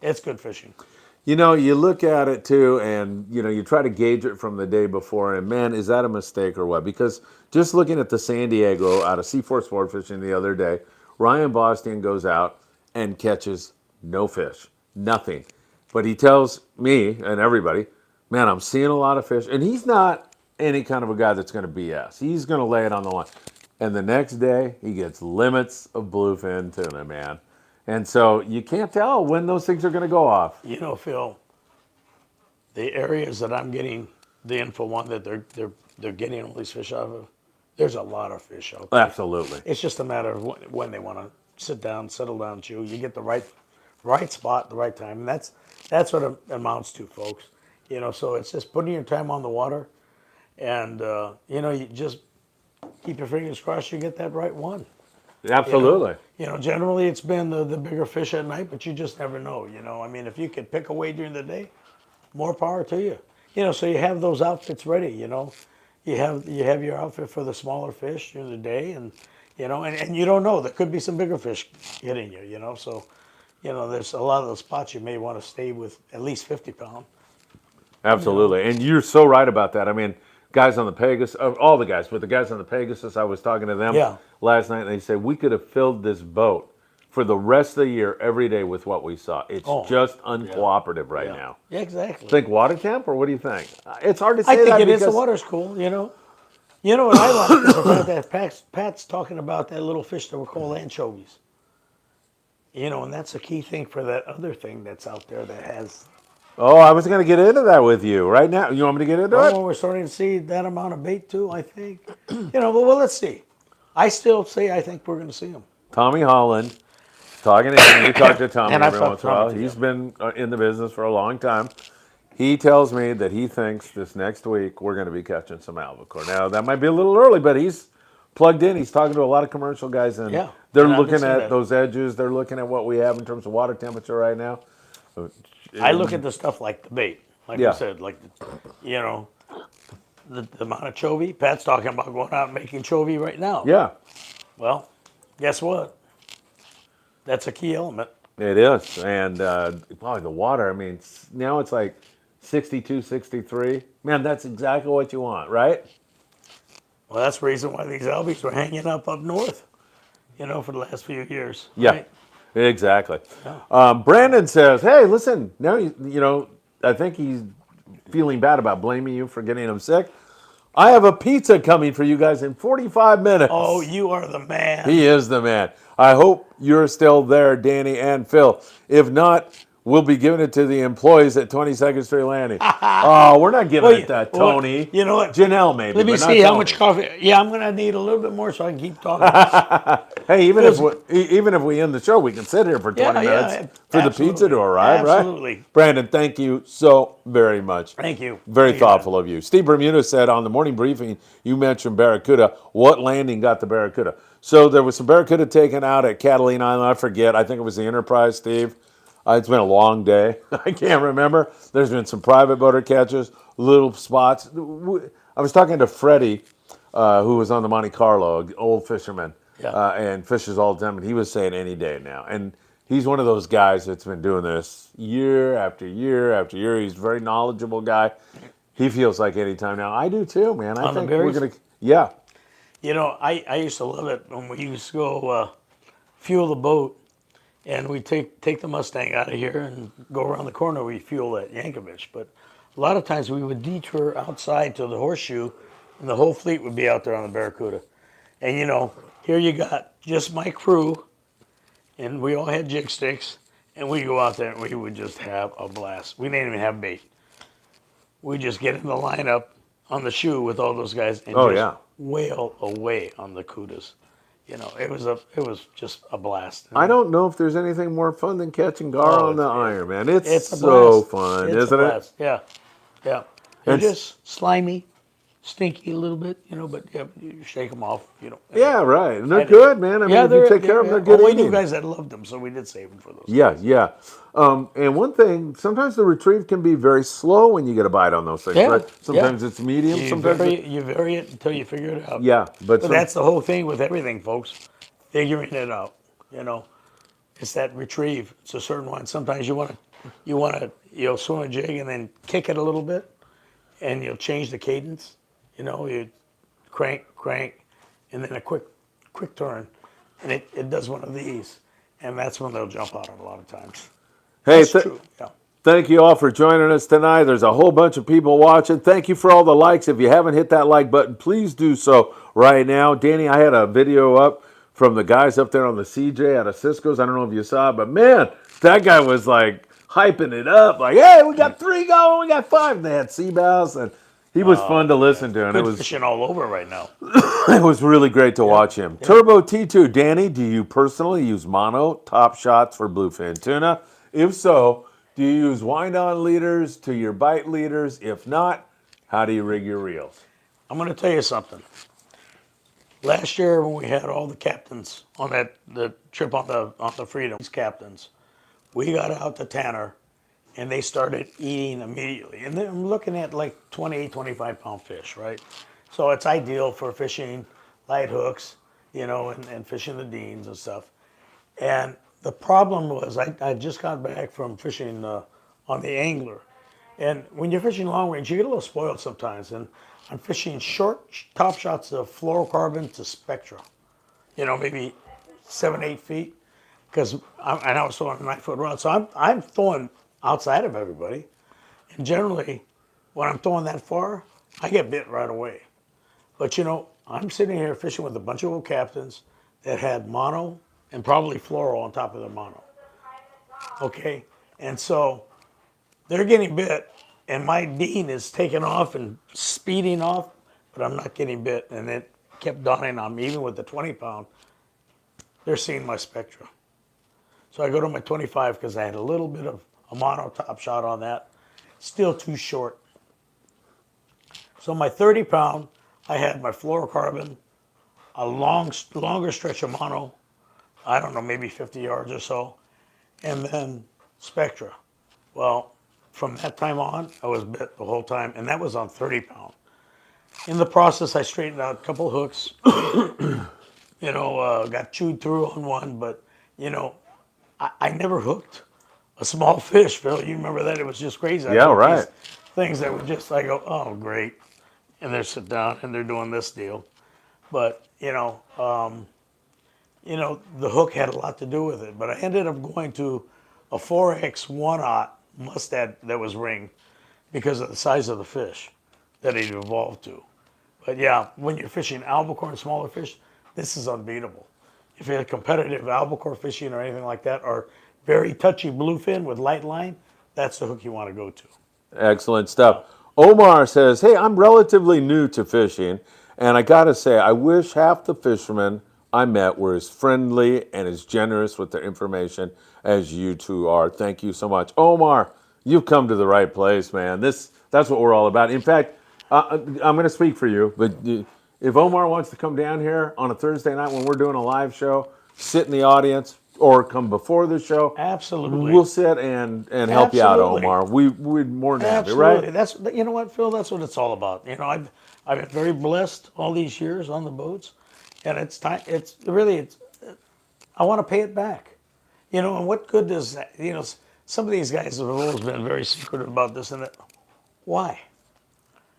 it's good fishing. You know, you look at it, too, and, you know, you try to gauge it from the day before, and, man, is that a mistake or what? Because just looking at the San Diego out of C4 Sport Fishing the other day, Ryan Bostian goes out and catches no fish, nothing. But he tells me and everybody, man, I'm seeing a lot of fish. And he's not any kind of a guy that's going to BS. He's going to lay it on the line. And the next day, he gets limits of bluefin tuna, man. And so you can't tell when those things are going to go off. You know, Phil, the areas that I'm getting the info on that they're getting all these fish out of, there's a lot of fish out there. Absolutely. It's just a matter of when they want to sit down, settle down, chew. You get the right spot, the right time. And that's what it amounts to, folks. You know, so it's just putting your time on the water, and you know, you just keep your fingers crossed you get that right one. Absolutely. You know, generally it's been the bigger fish at night, but you just never know. You know, I mean, if you could pick away during the day, more power to you. You know, so you have those outfits ready. You know, you have your outfit for the smaller fish during the day, and you know, and you don't know, there could be some bigger fish hitting you. You know, so you know, there's a lot of those spots you may want to stay with at least 50 pound. Absolutely. And you're so right about that. I mean, guys on the Pegasus, all the guys, but the guys on the Pegasus, I was talking to them last night, and they said we could have filled this boat for the rest of the year every day with what we saw. It's just uncooperative right now. Yeah, exactly. Think water temp, or what do you think? It's hard to say I think that it is. The because- water's cool, you know. You know what I like is about that Pat's talking about that little fish that were called anchovies. You know, and that's a key thing for that other thing that's out there that has. Oh, I was going to get into that with you right now. You want me to get into it? Well, we're starting to see that amount of bait too, I think. You know, well, let's see. I still say I think we're going to see them. Tommy Holland, talking to him. You talk to Tommy And I've every talked once in a while. to Tommy, He's been in the business for a long time. He tells me that he thinks this next week we're going to be catching some albacore. Now, that might be a little early, but he's plugged in. He's talking to a lot of commercial guys, and they're looking at those edges. They're looking at what we have in terms of water temperature right now. I look at the stuff like the bait, like I said, like, you know, the amount of chovy. Pat's talking about going out and making chovy right now. Yeah. Well, guess what? That's a key element. It is. And boy, the water, I mean, now it's like 62, 63. Man, that's exactly what you want, right? Well, that's the reason why these albies were hanging up north, you know, for the last few years. Yeah. Right? Exactly. Brandon says, hey, listen, now, you know, I think he's feeling bad about blaming you for getting him sick. I have a pizza coming for you guys in 45 minutes. Oh, you are the man. He is the man. I hope you're still there, Danny and Phil. If not, we'll be giving it to the employees at 22nd Street Landing. Oh, we're not giving it to Tony. You know what? Janelle maybe, Let me but see not how Tony. much coffee. Yeah, I'm gonna need a little bit more so I can keep talking. Hey, even if we end the show, we can sit here for 20 minutes for the pizza to arrive, Absolutely. right? Brandon, thank you so very much. Thank you. Very Thank thoughtful of you. Steve Bermuda said on the morning briefing, you mentioned Barracuda. What landing got the Barracuda? So there was some Barracuda taken out at Catalina Island. I forget. I think it was the Enterprise, Steve. It's been a long day. I can't remember. There's been some private boater catches, little spots. I was talking to Freddie, who was on the Monte Carlo, old fisherman, and fishes all the time, and he was saying any day now. And he's one of those guys that's been doing this year after year after year. He's a very knowledgeable guy. He feels like any time now. I do too, man. I think we're going to, yeah. You know, I used to love it when we used to go fuel the boat, and we take the Mustang out of here and go around the corner. We fuel at Yankovic, but a lot of times we would detour outside to the Horseshoe, and the whole fleet would be out there on the Barracuda. And you know, here you got just my crew, and we all had jig sticks, and we go out there and we would just have a blast. We didn't even have bait. We just get in the lineup on the shoe with all those guys and whale away on the cudas. You know, it was just a blast. I don't know if there's anything more fun than catching gar on the iron, man. It's so fun, isn't it? Yeah, yeah. They're just slimy, stinky a little bit, you know, but yeah, you shake them off, you know. Yeah, right. And they're good, man. I mean, if you take care of them, they're good We eating. knew guys that loved them, so we did save them for those. Yeah, yeah. And one thing, sometimes the retrieve can be very slow when you get a bite on those things, right? Sometimes it's medium. You vary it until you figure it out. Yeah, but that's the whole thing with everything, folks. Figuring it out. You know, it's that retrieve. It's a certain one. Sometimes you'll swim a jig and then kick it a little bit, and you'll change the cadence. You know, you crank, and then a quick turn, and it does one of these, and that's when they'll jump out a lot of times. Hey, true. Yeah. Thank you all for joining us tonight. There's a whole bunch of people watching. Thank you for all the likes. If you haven't hit that like button, please do so right now. Danny, I had a video up from the guys up there on the CJ out of Cisco's. I don't know if you saw it, but man, that guy was like hyping it up. Like, hey, we got 3 going, we got 5. And they had sea bass, and he was fun to listen to. And it was fishing all over right now. It was really great to watch him. Yeah. Turbo T2, Danny, do you personally use mono top shots for bluefin tuna? If so, do you use wind-on leaders to your bite leaders? If not, how do you rig your reels? I'm going to tell you something. Last year when we had all the captains on the trip on the Freedom, these captains, we got out to Tanner, and they started eating immediately. And I'm looking at like 20, 25-pound fish, right? So it's ideal for fishing light hooks, you know, and fishing the Deans and stuff. And the problem was I just got back from fishing on the Angler. And when you're fishing long range, you get a little spoiled sometimes. And I'm fishing short top shots of fluorocarbon to Spectra. You know, maybe 7, 8 feet. Because I was throwing a 9-foot rod. So I'm throwing outside of everybody. And generally, when I'm throwing that far, I get bit right away. But you know, I'm sitting here fishing with a bunch of old captains that had mono and probably fluoro on top of their mono. Okay? And so they're getting bit, and my Dean is taking off and speeding off, but I'm not getting bit. And it kept dawning on me, even with the 20-pound, they're seeing my Spectra. So I go to my 25 because I had a little bit of a mono top shot on that. Still too short. So my 30-pound, I had my fluorocarbon, a longer stretch of mono, I don't know, maybe 50 yards or so, and then Spectra. Well, from that time on, I was bit the whole time, and that was on 30-pound. In the process, I straightened out a couple hooks, you know, got chewed through on one, but, you know, I never hooked a small fish, Phil. You remember that? It was just crazy. Yeah, right. Things that were just, I go, oh, great. And they sit down, and they're doing this deal. But, you know, the hook had a lot to do with it. But I ended up going to a 4X 1/0 Mustad that was ringed because of the size of the fish that it evolved to. But, yeah, when you're fishing albacore and smaller fish, this is unbeatable. If you're competitive albacore fishing or anything like that, or very touchy bluefin with light line, that's the hook you want to go to. Excellent stuff. Omar says, hey, I'm relatively new to fishing, and I got to say, I wish half the fishermen I met were as friendly and as generous with their information as you two are. Thank you so much. Omar, you've come to the right place, man. That's what we're all about. In fact, I'm going to speak for you, but if Omar wants to come down here on a Thursday night when we're doing a live show, sit in the audience, or come before the show, Absolutely. we'll sit and help you out, Absolutely. Omar. We're more than happy, Absolutely. right? That's, you know what, Phil? That's what it's all about. I've been very blessed all these years on the boats, and it's time. I want to pay it back. And what good does that? Some of these guys have always been very secretive about this and that. Why?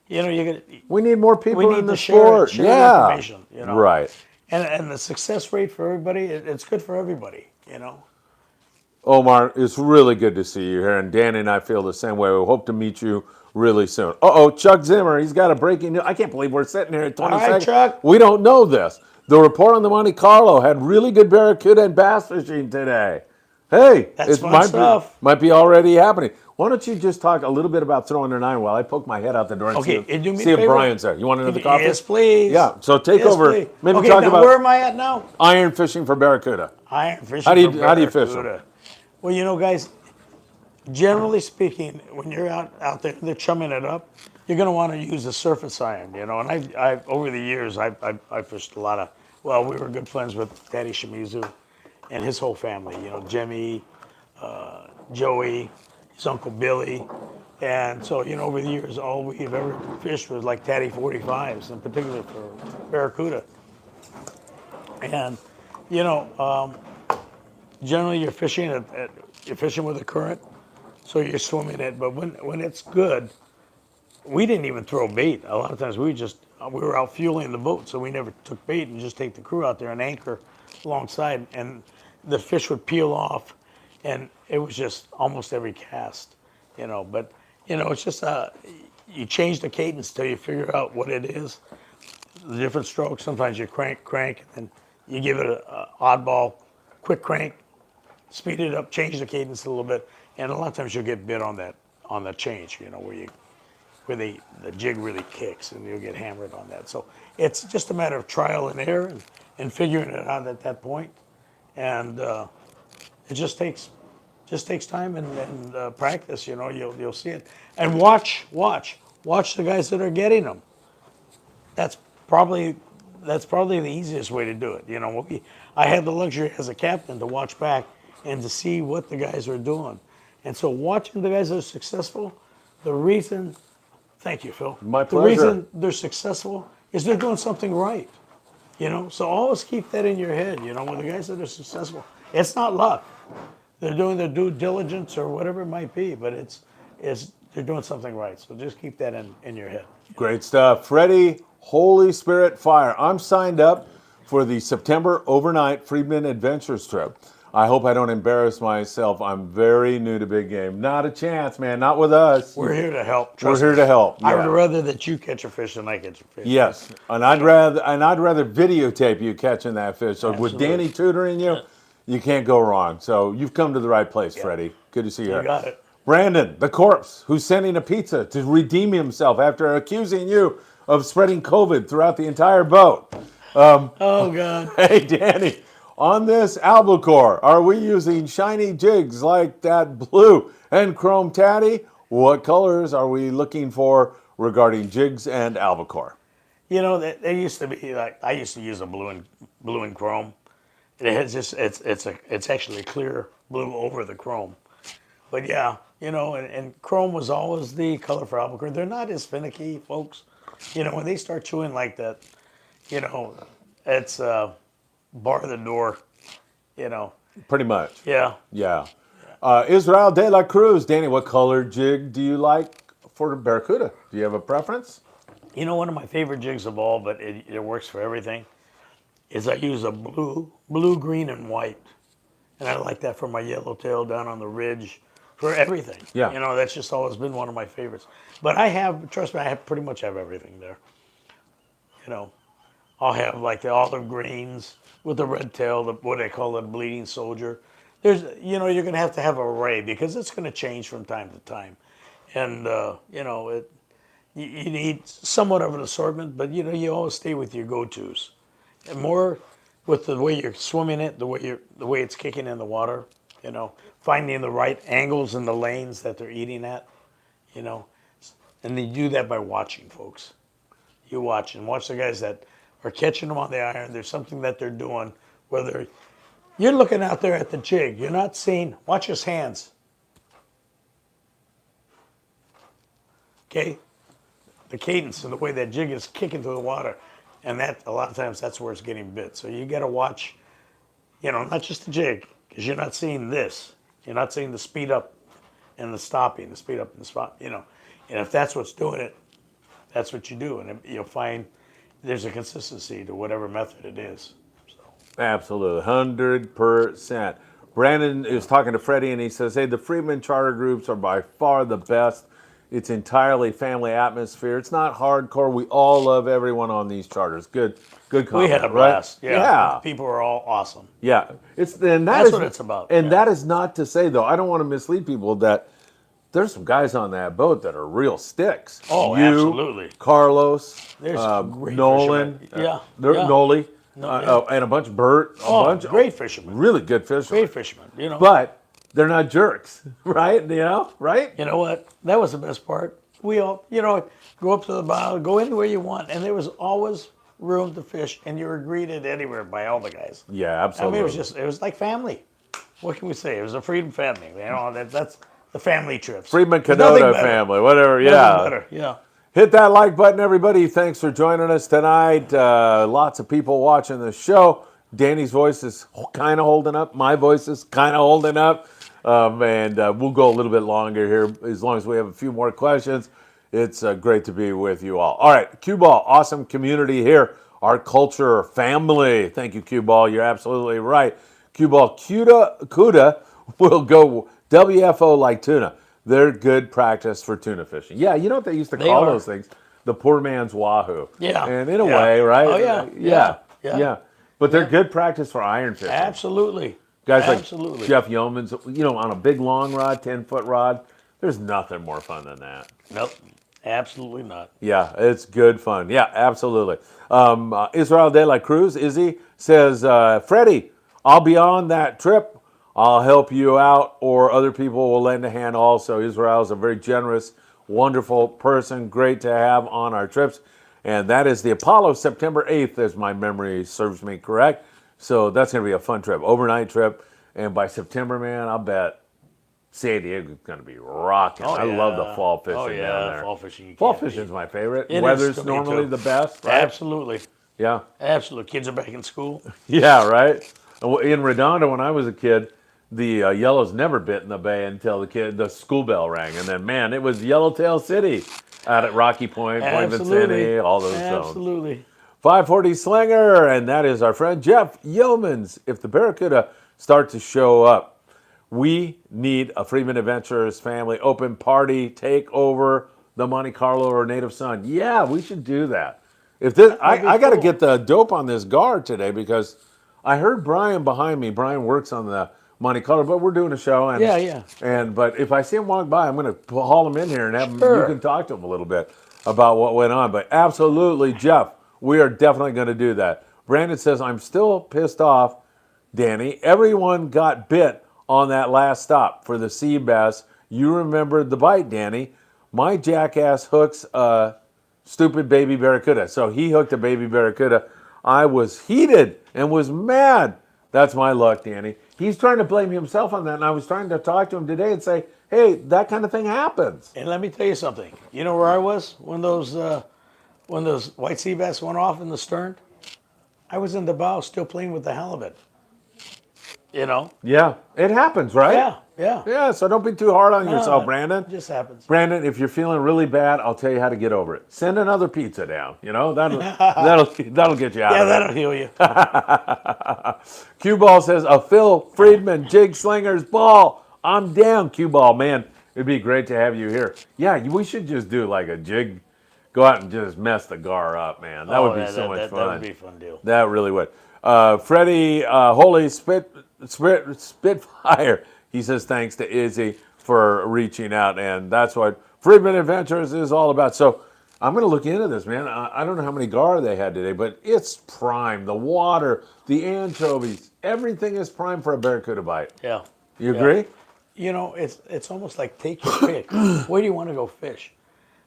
We need more people we need in the to share sport. Yeah. information. Right. And the success rate for everybody, it's good for everybody. Omar, it's really good to see you here, and Dan and I feel the same way. We hope to meet you really soon. Uh-oh, Chuck Zimmer, he's got a breaking news. I can't believe we're sitting here at 20 All right, seconds. Chuck. We don't know this. The report on the Monte Carlo had really good barracuda and bass fishing today. Hey, That's it fun stuff. might be already happening. Why don't you just talk a little bit about throwing a nine while I poke my head out the door and Okay, and do me see a if favor. Brian's there. You want another coffee? Yes, please. Yeah, so take Yes, over. please. Maybe Okay, talk now about where am I at now? iron fishing for barracuda. Iron fishing. How do you fish them? barracuda. Well, guys, generally speaking, when you're out there, they're chumming it up. You're going to want to use a surface iron, And I over the years, I fished a lot of. Well, we were good friends with Daddy Shimizu and his whole family. Jimmy, Joey, his uncle Billy, and so over the years, all we've ever fished was like Tatty 45s, in particular for barracuda. And generally you're fishing you're fishing with a current, so you're swimming it. But when it's good, we didn't even throw bait. A lot of times we were out fueling the boat, so we never took bait and just take the crew out there and anchor alongside, and the fish would peel off, and it was just almost every cast, But it's just you change the cadence till you figure out what it is, the different strokes. Sometimes you crank, and then you give it a oddball, quick crank, speed it up, change the cadence a little bit, and a lot of times you'll get bit on the change, where the jig really kicks, and you'll get hammered on that. So it's just a matter of trial and error and figuring it out at that point, and it just takes time and practice. You'll see it, and watch the guys that are getting them. That's probably the easiest way to do it. I had the luxury as a captain to watch back and to see what the guys are doing. And so watching the guys that are successful, thank you, Phil. My The pleasure. reason they're successful is they're doing something right. So always keep that in your head. When the guys that are successful, it's not luck. They're doing their due diligence or whatever it might be, but they're doing something right. So just keep that in your head. Great stuff. Freddie, Holy Spirit Fire. I'm signed up for the September overnight Friedman Adventures trip. I hope I don't embarrass myself. I'm very new to big game. Not a chance, man. Not with us. We're here to help. We're here to help. I yeah. would rather that you catch a fish than I catch a fish. Yes, and I'd rather videotape you catching that fish. So with Danny tutoring you, you can't go wrong. So you've come to the right place, Freddie. Good to see you. You got it. Brandon, the corpse, who's sending a pizza to redeem himself after accusing you of spreading COVID throughout the entire boat. Oh God. Hey, Danny, on this albacore, are we using shiny jigs like that blue and chrome tatty? What colors are we looking for regarding jigs and albacore? They used to be like, I used to use a blue and chrome. It's actually clear blue over the chrome. But yeah, and chrome was always the color for albacore. They're not as finicky, folks. When they start chewing like that, it's bar the door, Pretty much. Yeah. Yeah. Israel de la Cruz. Danny, what color jig do you like for barracuda? Do you have a preference? One of my favorite jigs of all, but it works for everything, is I use a blue, green, and white. And I like that for my yellowtail down on the ridge, for everything. Yeah. That's just always been one of my favorites. But trust me, I pretty much have everything there. I'll have like the olive greens with the red tail, what they call the bleeding soldier. there's, you're going to have array because it's going to change from time to time. And, you need somewhat of an assortment, but, you always stay with your go-tos. And more with the way you're swimming it, the way it's kicking in the water, finding the right angles in the lanes that they're eating at, you know. And they do that by watching, folks. You watch the guys that are catching them on the iron. There's something that they're doing, whether you're looking out there at the jig, you're not seeing, watch his hands. Okay? The cadence and the way that jig is kicking through the water. And that, a lot of times, that's where it's getting bit. So you got to watch, not just the jig, because you're not seeing this. You're not seeing the speed up and the stopping, the speed up and the spot, And if that's what's doing it, that's what you do. And you'll find there's a consistency to whatever method it is. So. Absolutely, 100%. Brandon is talking to Freddie, and he says, hey, the Friedman charter groups are by far the best. It's entirely family atmosphere. It's not hardcore. We all love everyone on these charters. Good comment. We had a blast. Right? Yeah. People are all awesome. Yeah. That's what it's about. And that is not to say, though, I don't want to mislead people that there's some guys on that boat that are real sticks. Oh, absolutely. Carlos, Nolan, Noli, and a bunch of Bert. Great fishermen. Really good fishermen. Great fishermen, But they're not jerks, right? Right? You know what? That was the best part. We all, go up to the bow, go anywhere you want, and there was always room to fish, and you were greeted anywhere by all the guys. Yeah, absolutely. I mean, it was like family. What can we say? It was a Friedman family. That's the family trips. Friedman Kadota family, whatever. Yeah. Better. Yeah. Hit that like button, everybody. Thanks for joining us tonight. Lots of people watching the show. Danny's voice is kind of holding up. My voice is kind of holding up. And we'll go a little bit longer here as long as we have a few more questions. It's great to be with you all. All right, Cue Ball, awesome community here. Our culture, family. Thank you, Cue Ball. You're absolutely right. Cue Ball, CUDA will go WFO like tuna. They're good practice for tuna fishing. Yeah, you know what they used to call those things? The poor man's wahoo. Yeah. And in a way, right? Oh, yeah. Yeah. But they're good practice for iron fishing. Absolutely. Guys like Jeff Yeomans, on a big long rod, 10-foot rod, there's nothing more fun than that. Nope, absolutely not. Yeah, it's good fun. Yeah, absolutely. Israel De La Cruz, Izzy, says, Freddie, I'll be on that trip. I'll help you out, or other people will lend a hand also. Israel is a very generous, wonderful person, great to have on our trips. And that is the Apollo, September 8th, as my memory serves me correct. So that's going to be a fun trip, overnight trip. And by September, man, I'll bet San Diego's going to be rocking. I love the fall fishing down there. Fall fishing. Fall fishing is my favorite. It Weather's normally the best, right? Absolutely. Yeah. Absolutely. Kids are back in school. Yeah, right? In Redondo, when I was a kid, the yellows never bit in the bay until the school bell rang. And then, man, it was Yellowtail City out at Rocky Point, Point Vicente, all those zones. Absolutely. 540 Slinger, and that is our friend Jeff Yeomans. If the Barracuda start to show up, we need a Friedman Adventures family open party, take over the Monte Carlo or Native Son. Yeah, we should do that. If this, I got to get the dope on this guard today because I heard Brian behind me. Brian works on the Monte Carlo, but we're doing a show. And but if I see him walk by, I'm going to haul him in here and have him. You can talk to him a little bit about what went on. But absolutely, Jeff. We are definitely going to do that. Brandon says, I'm still pissed off, Danny. Everyone got bit on that last stop for the sea bass. You remembered the bite, Danny. My jackass hooks a stupid baby barracuda. So he hooked a baby barracuda. I was heated and was mad. That's my luck, Danny. He's trying to blame himself on that. And I was trying to talk to him today and say, hey, that kind of thing happens. And let me tell you something. You know where I was when those white sea bass went off in the stern? I was in the bow still playing with the halibut. Yeah, it happens, right? Yeah, so don't be too hard on yourself, Brandon. It just happens. Brandon, if you're feeling really bad, I'll tell you how to get over it. Send another pizza down. That'll get you out of it. Yeah, that'll heal you. Cue Ball says, a Phil Friedman jig slinger's ball. I'm down, Cue Ball. Man, it'd be great to have you here. Yeah, we should just do like a jig. Go out and just mess the gar up, man. That would be so much fun. That would be a fun deal. That really would. Freddie, Holy Spitfire. He says thanks to Izzy for reaching out, and that's what Friedman Adventures is all about. So I'm going to look into this, man. I don't know how many gar they had today, but it's prime. The water, the anchovies, everything is prime for a barracuda bite. Yeah. You Yeah. agree? You know, it's almost like take your pick. Where do you want to go fish?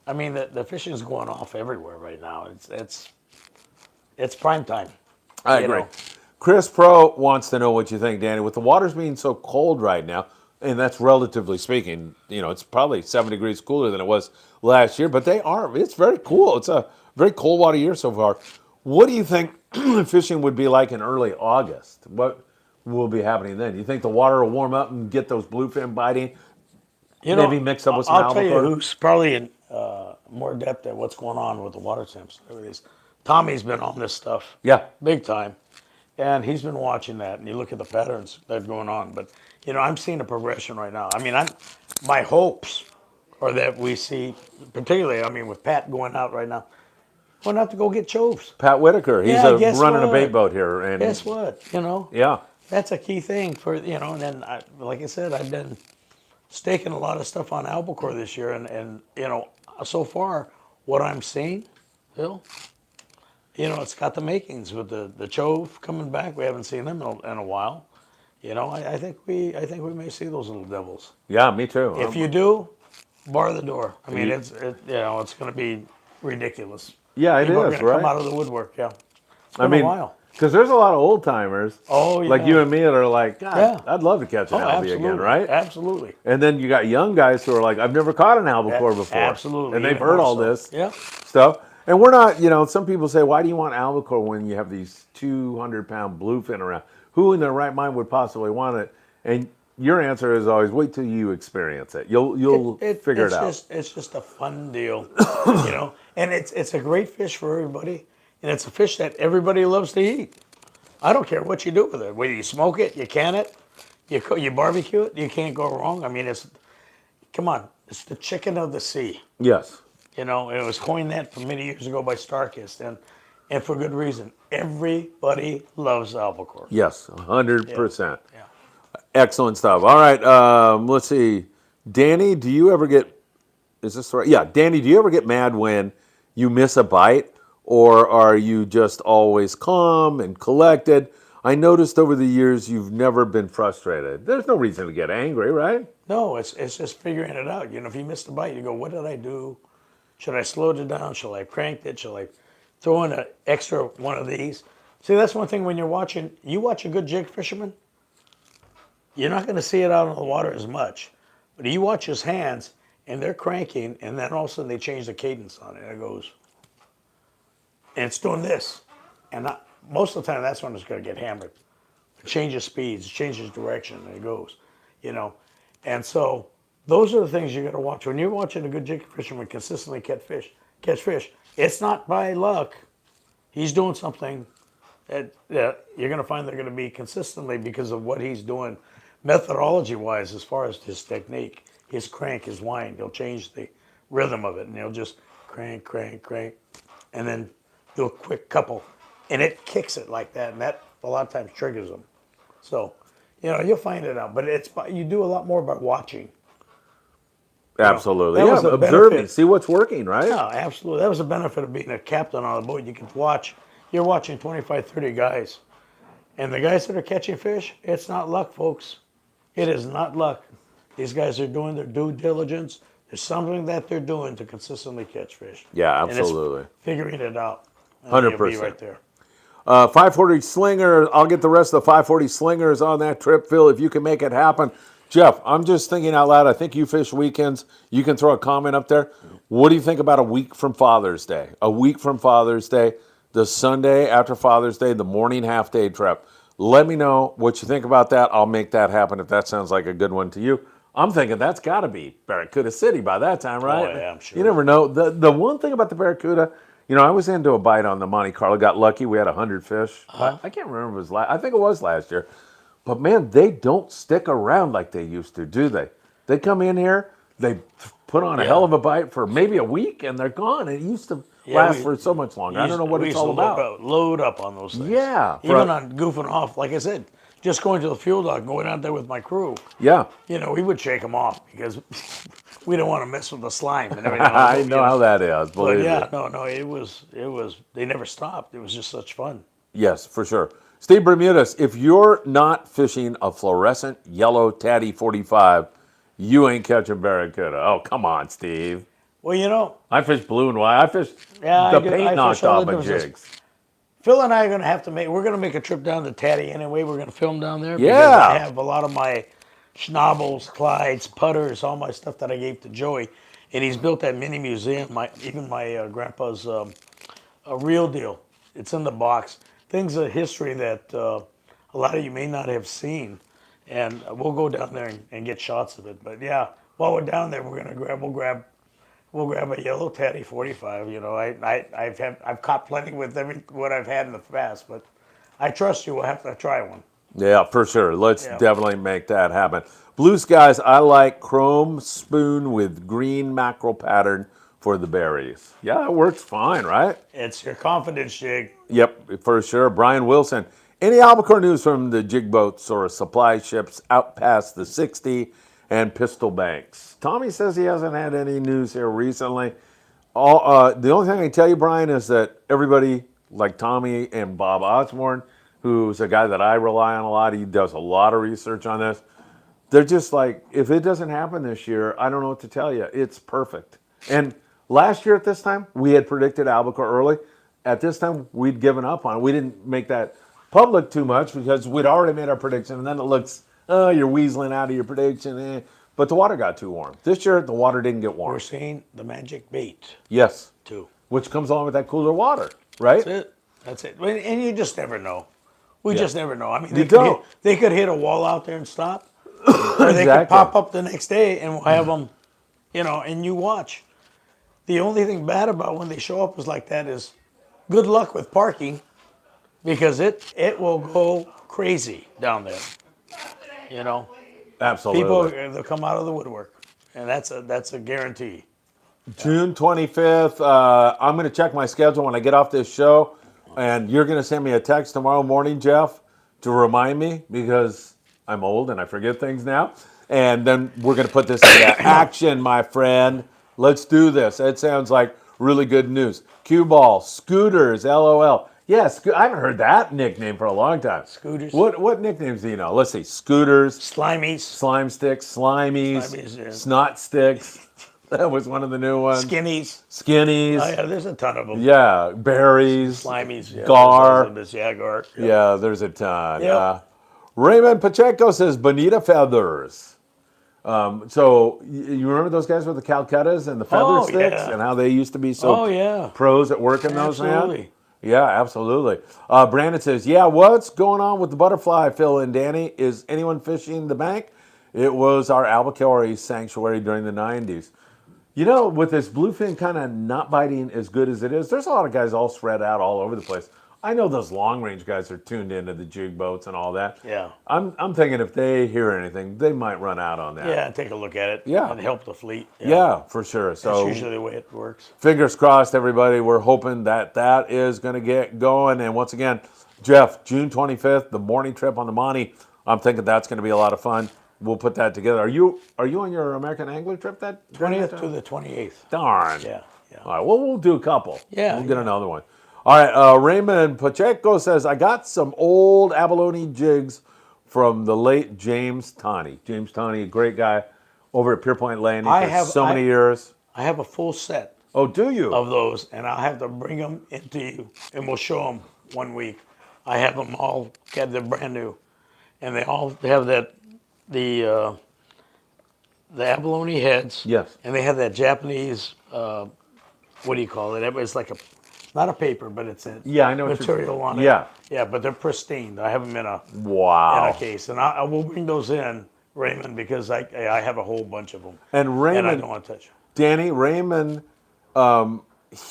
I mean, the fishing is going off everywhere right now. It's prime time. I you agree. know. Chris Pro wants to know what you think, Danny. With the waters being so cold right now, and that's relatively speaking, it's probably 7 degrees cooler than it was last year, but it's very cool. It's a very cold water year so far. What do you think fishing would be like in early August? What will be happening then? Do you think the water will warm up and get those bluefin biting? Maybe mix up with some I'll tell you albacore? who's probably in more adept at what's going on with the water temps. Tommy's been on this stuff. Yeah. Big time. And he's been watching that, and you look at the patterns that are going on. But, I'm seeing a progression right now. I mean, my hopes are that we see, particularly, with Pat going out right now, going out to go get choves. Pat Whitaker, he's Guess running a what? bait boat here. And Guess what? yeah. That's a key thing for, and then, like I said, I've been staking a lot of stuff on albacore this year. And so far, what I'm seeing, Phil, it's got the makings with the chove coming back. We haven't seen them in a while. I think we may see those little devils. Yeah, me too. If you do, bar the door. I mean, it's going to be ridiculous. Yeah, it People are is, going to right? come out of the woodwork. Yeah, it's I been mean, a while. because there's a lot of old timers, Oh, yeah. like you and me, that are like, God, Yeah. I'd love to catch an albie absolutely. again, right? Absolutely. And then you got young guys who are like, I've never caught an albacore before. Absolutely. And they've Even heard more all so. this Yeah. stuff. And we're not, some people say, why do you want albacore when you have these 200-pound bluefin around? Who in their right mind would possibly want it? And your answer is always, wait till you experience it. You'll figure it out. It's just a fun deal, And it's a great fish for everybody, and it's a fish that everybody loves to eat. I don't care what you do with it. Whether you smoke it, you can it, you barbecue it, you can't go wrong. I mean, it's the chicken of the sea. Yes. It was coined that from many years ago by Starkist, and for good reason. Everybody loves albacore. Yes, 100%. Yeah. Excellent stuff. All right, let's see. Danny, do you ever get, is this right? Yeah, Danny, do you ever get mad when you miss a bite, or are you just always calm and collected? I noticed over the years you've never been frustrated. There's no reason to get angry, right? No, it's just figuring it out. If you missed a bite, you go, what did I do? Should I slow it down? Should I crank it? Should I throw in an extra one of these? See, that's one thing when you watch a good jig fisherman, you're not going to see it out on the water as much. But you watch his hands, and they're cranking, and then all of a sudden they change the cadence on it. And it goes, and it's doing this. And most of the time, that's when it's going to get hammered. It changes speeds, it changes direction, and it goes, And so those are the things you got to watch. When you're watching a good jig fisherman consistently catch fish, it's not by luck. He's doing something that you're going to find they're going to be consistently because of what he's doing methodology-wise as far as his technique, his crank, his wind. He'll change the rhythm of it, and he'll just crank, crank, crank, and then do a quick couple. And it kicks it like that, and that a lot of times triggers them. So, you'll find it out. But you do a lot more by watching. Absolutely. that Yeah, was a observing, benefit. see what's working, right? Yeah, absolutely. That was a benefit of being a captain on a boat. You can watch. You're watching 25, 30 guys. And the guys that are catching fish, it's not luck, folks. It is not luck. These guys are doing their due diligence. There's something that they're doing to consistently catch fish. Yeah, And it's absolutely. figuring it out. And 100%. you'll be right there. 540 Slinger, I'll get the rest of the 540 Slingers on that trip, Phil, if you can make it happen. Jeff, I'm just thinking out loud. I think you fish weekends. You can throw a comment up there. What do you think about a week from Father's Day? A week from Father's Day, the Sunday after Father's Day, the morning half-day trip. Let me know what you think about that. I'll make that happen if that sounds like a good one to you. I'm thinking that's got to be Barracuda City by that time, right? Oh, yeah, I'm sure. You never know. The one thing about the Barracuda, I was into a bite on the Monte Carlo. Got lucky. We had 100 fish. I can't remember if it was I think it was last year. But, man, they don't stick around like they used to, do they? They come in here, they put on a hell of a bite for maybe a week, and they're gone. It used to last for so much longer. I don't know what it's all about. Load up on those things. Yeah. Even on goofing off, like I said, just going to the fuel dock, going out there with my crew, Yeah. we would shake them off because we don't want to mess with the slime and everything. I know how that is, But believe yeah, me. no, it was, they never stopped. It was just such fun. Yes, for sure. Steve Bermudez, if you're not fishing a fluorescent yellow Tatty 45, you ain't catching barracuda. Oh, come on, Steve. Well, I fish blue and white. I fish Yeah, the I paint knocked fish all off the of different Jigs. Phil and I are we're going to make a trip down to Tatty anyway. We're going to film down there because Yeah. I have a lot of my schnabels, Clydes, putters, all my stuff that I gave to Joey. And he's built that mini museum, even my grandpa's a real deal. It's in the box. Things of history that a lot of you may not have seen. And we'll go down there and get shots of it. But yeah, while we're down there, we'll grab a yellow Tatty 45. I've caught plenty with what I've had in the past, but I trust you. We'll have to try one. Yeah, for sure. Let's Yeah. definitely make that happen. Blue skies, I like chrome spoon with green mackerel pattern for the berries. Yeah, it works fine, right? It's your confidence jig. Yep, for sure. Brian Wilson. Any albacore news from the jig boats or supply ships out past the 60 and Pistol Banks? Tommy says he hasn't had any news here recently. The only thing I can tell you, Brian, is that everybody like Tommy and Bob Osborne, who's a guy that I rely on a lot, he does a lot of research on this. They're just like, if it doesn't happen this year, I don't know what to tell you. It's perfect. And last year at this time, we had predicted albacore early. At this time, we'd given up on it. We didn't make that public too much because we'd already made our prediction, and then it looks, oh, you're weaseling out of your prediction. But the water got too warm. This year, the water didn't get warm. We're seeing the magic bait, Yes. too. Which comes along with that cooler water, right? That's it. And you just never know. We just never know. I mean, don't. they could hit a wall out there and stop, or they could Exactly. pop up the next day and we'll have them, and you watch. The only thing bad about when they show up is like that is good luck with parking because it will go crazy down there. Absolutely. People, they'll come out of the woodwork, and that's a guarantee. June 25th, I'm going to check my schedule when I get off this show, and you're going to send me a text tomorrow morning, Jeff, to remind me because I'm old and I forget things now. And then we're going to put this into action, my friend. Let's do this. It sounds like really good news. Cue ball, scooters, LOL. Yes, I haven't heard that nickname for a long time. Scooters. What nicknames do you know? Let's see. Scooters, Slimies. slime sticks, slimies, Slimies, yeah. snot sticks. That was one of the new ones. Skinnies. Skinnies. Oh, yeah, there's a ton of them. Yeah, berries. Slimies. Yeah, Gar. Gar. Yeah, there's a ton. Yep. Raymond Pacheco says bonita feathers. So you remember those guys with the Calcuttas and the feather sticks yeah. and how they used to be so pros at working those, man? Absolutely. Yeah, absolutely. Brandon says, yeah, what's going on with the butterfly, Phil and Danny? Is anyone fishing the bank? It was our albacore sanctuary during the 90s. With this bluefin kind of not biting as good as it is, there's a lot of guys all spread out all over the place. I know those long range guys are tuned into the jig boats and all that. Yeah. I'm thinking if they hear anything, they might run out on that. Yeah, take a look at it. Yeah. And help the fleet. Yeah, for sure. So that's usually the way it works. fingers crossed, everybody. We're hoping that is going to get going. And once again, Jeff, June 25th, the morning trip on the Monty. I'm thinking that's going to be a lot of fun. We'll put that together. Are you on your American Angler trip that 20th to the 28th. Darn. Yeah. All right. Well, we'll do a couple. Yeah, We'll get another one. All right. Raymond Pacheco says, I got some old abalone jigs from the late James Taney. James Taney, a great guy over at Pierpoint Landing for so many years. I have a full set Oh, do you? of those, and I'll have to bring them into you, and we'll show them one week. I have them all, they're brand new, and they all have the abalone heads. Yes. And they have that Japanese, what do you call it? It's like not a paper, but it's a Yeah, I know what material on it. Yeah. Yeah, but they're pristine. I have them in a Wow. case, and I will bring those in, Raymond, because I have a whole bunch of them. And Raymond, And I don't want to touch them. Danny, Raymond,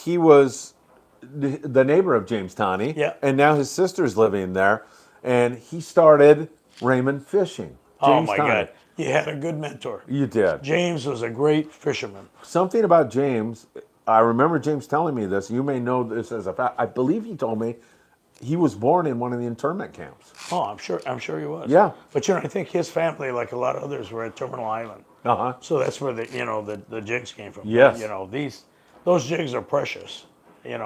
he was the neighbor of James Taney. Yeah. And now his sister's living there. And he started Raymond Fishing. Oh, James my Taney. God. You had a good mentor. You did. James was a great fisherman. Something about James, I remember James telling me this. You may know this as a fact. I believe he told me he was born in one of the internment camps. Oh, I'm sure he was. Yeah. But I think his family, like a lot of others, were at Terminal Island. Uh-huh. So that's where the jigs came from. Yes. Those jigs are precious. And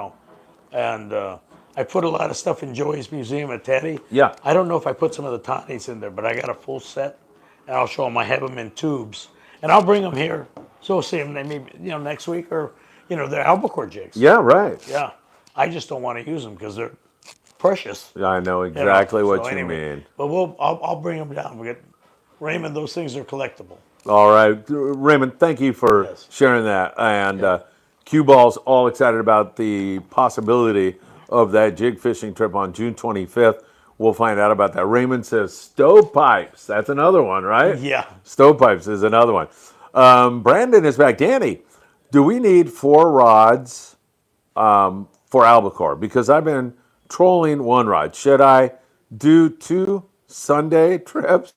I put a lot of stuff in Joey's museum at Teddy. Yeah. I don't know if I put some of the tonies in there, but I got a full set, and I'll show them. I have them in tubes, and I'll bring them here. So we'll see them maybe next week, or they're albacore jigs. Yeah, right. Yeah. I just don't want to use them because they're precious. I know exactly what So you anyway, mean. But I'll bring them down. We get Raymond. Those things are collectible. All right, Raymond, thank you for Yes. sharing that. And Cue Ball's all excited about the possibility of that jig fishing trip on June 25th. We'll find out about that. Raymond says stovepipes. That's another one, right? Yeah. Stovepipes is another one. Brandon is back. Danny, do we need 4 rods for albacore? Because I've been trolling 1 rod. Should I do 2 Sunday trips?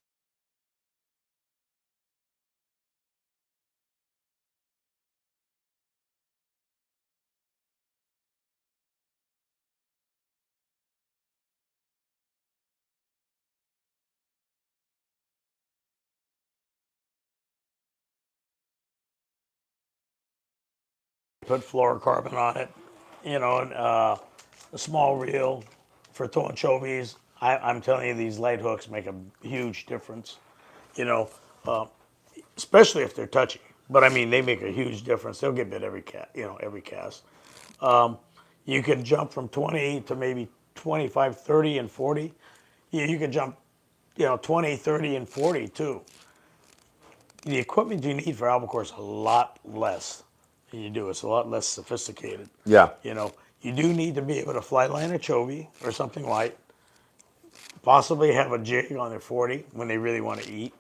Put fluorocarbon on it, and a small reel for throwing chovies. I'm telling you, these light hooks make a huge difference, uh, especially if they're touchy. But I mean, they make a huge difference. They'll get bit every cast. You can jump from 20 to maybe 25, 30, and 40. You can jump, 20, 30, and 40 too. The equipment you need for albacore is a lot less than you do. It's a lot less sophisticated. Yeah. You do need to be able to fly line a chovy or something light. Possibly have a jig on their 40 when they really want to eat,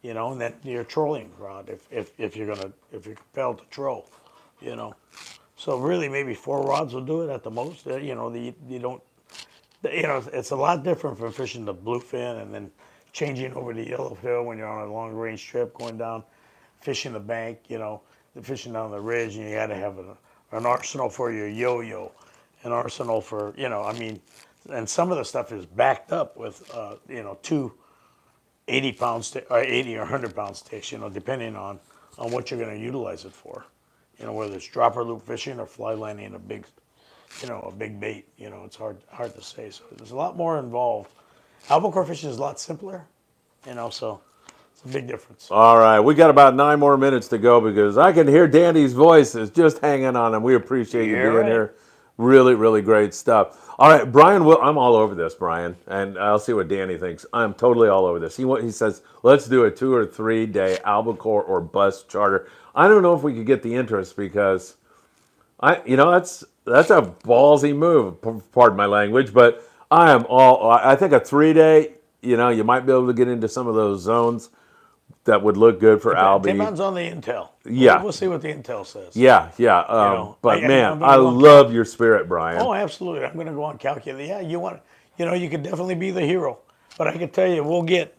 and then your trolling rod if you're compelled to troll, So really, maybe 4 rods will do it at the most. You don't. It's a lot different from fishing the bluefin and then changing over to yellowtail when you're on a long range trip, going down, fishing the bank, fishing down the ridge, and you got to have an arsenal for your yo-yo, an arsenal for, and some of the stuff is backed up with, 2 80-pound or 80 or 100-pound sticks, depending on what you're going to utilize it for. Whether it's dropper loop fishing or fly lining a big bait. It's hard to say. So there's a lot more involved. Albacore fishing is a lot simpler, so it's a big difference. All right, we got about 9 more minutes to go because I can hear Danny's voice is just hanging on, and we appreciate you being here. Really, really great stuff. All right, Brian, I'm all over this, Brian, and I'll see what Danny thinks. I'm totally all over this. He says, let's do a 2 or 3 day albacore or bus charter. I don't know if we could get the interest because that's a ballsy move, pardon my language, but I think a 3 day, you might be able to get into some of those zones that would look good for Albie. Depends on the intel. Yeah. We'll see what the intel says. Yeah. But I love your spirit, Brian. Oh, absolutely. I'm going to go and calculate. Yeah, you could definitely be the hero. But I can tell you, we'll get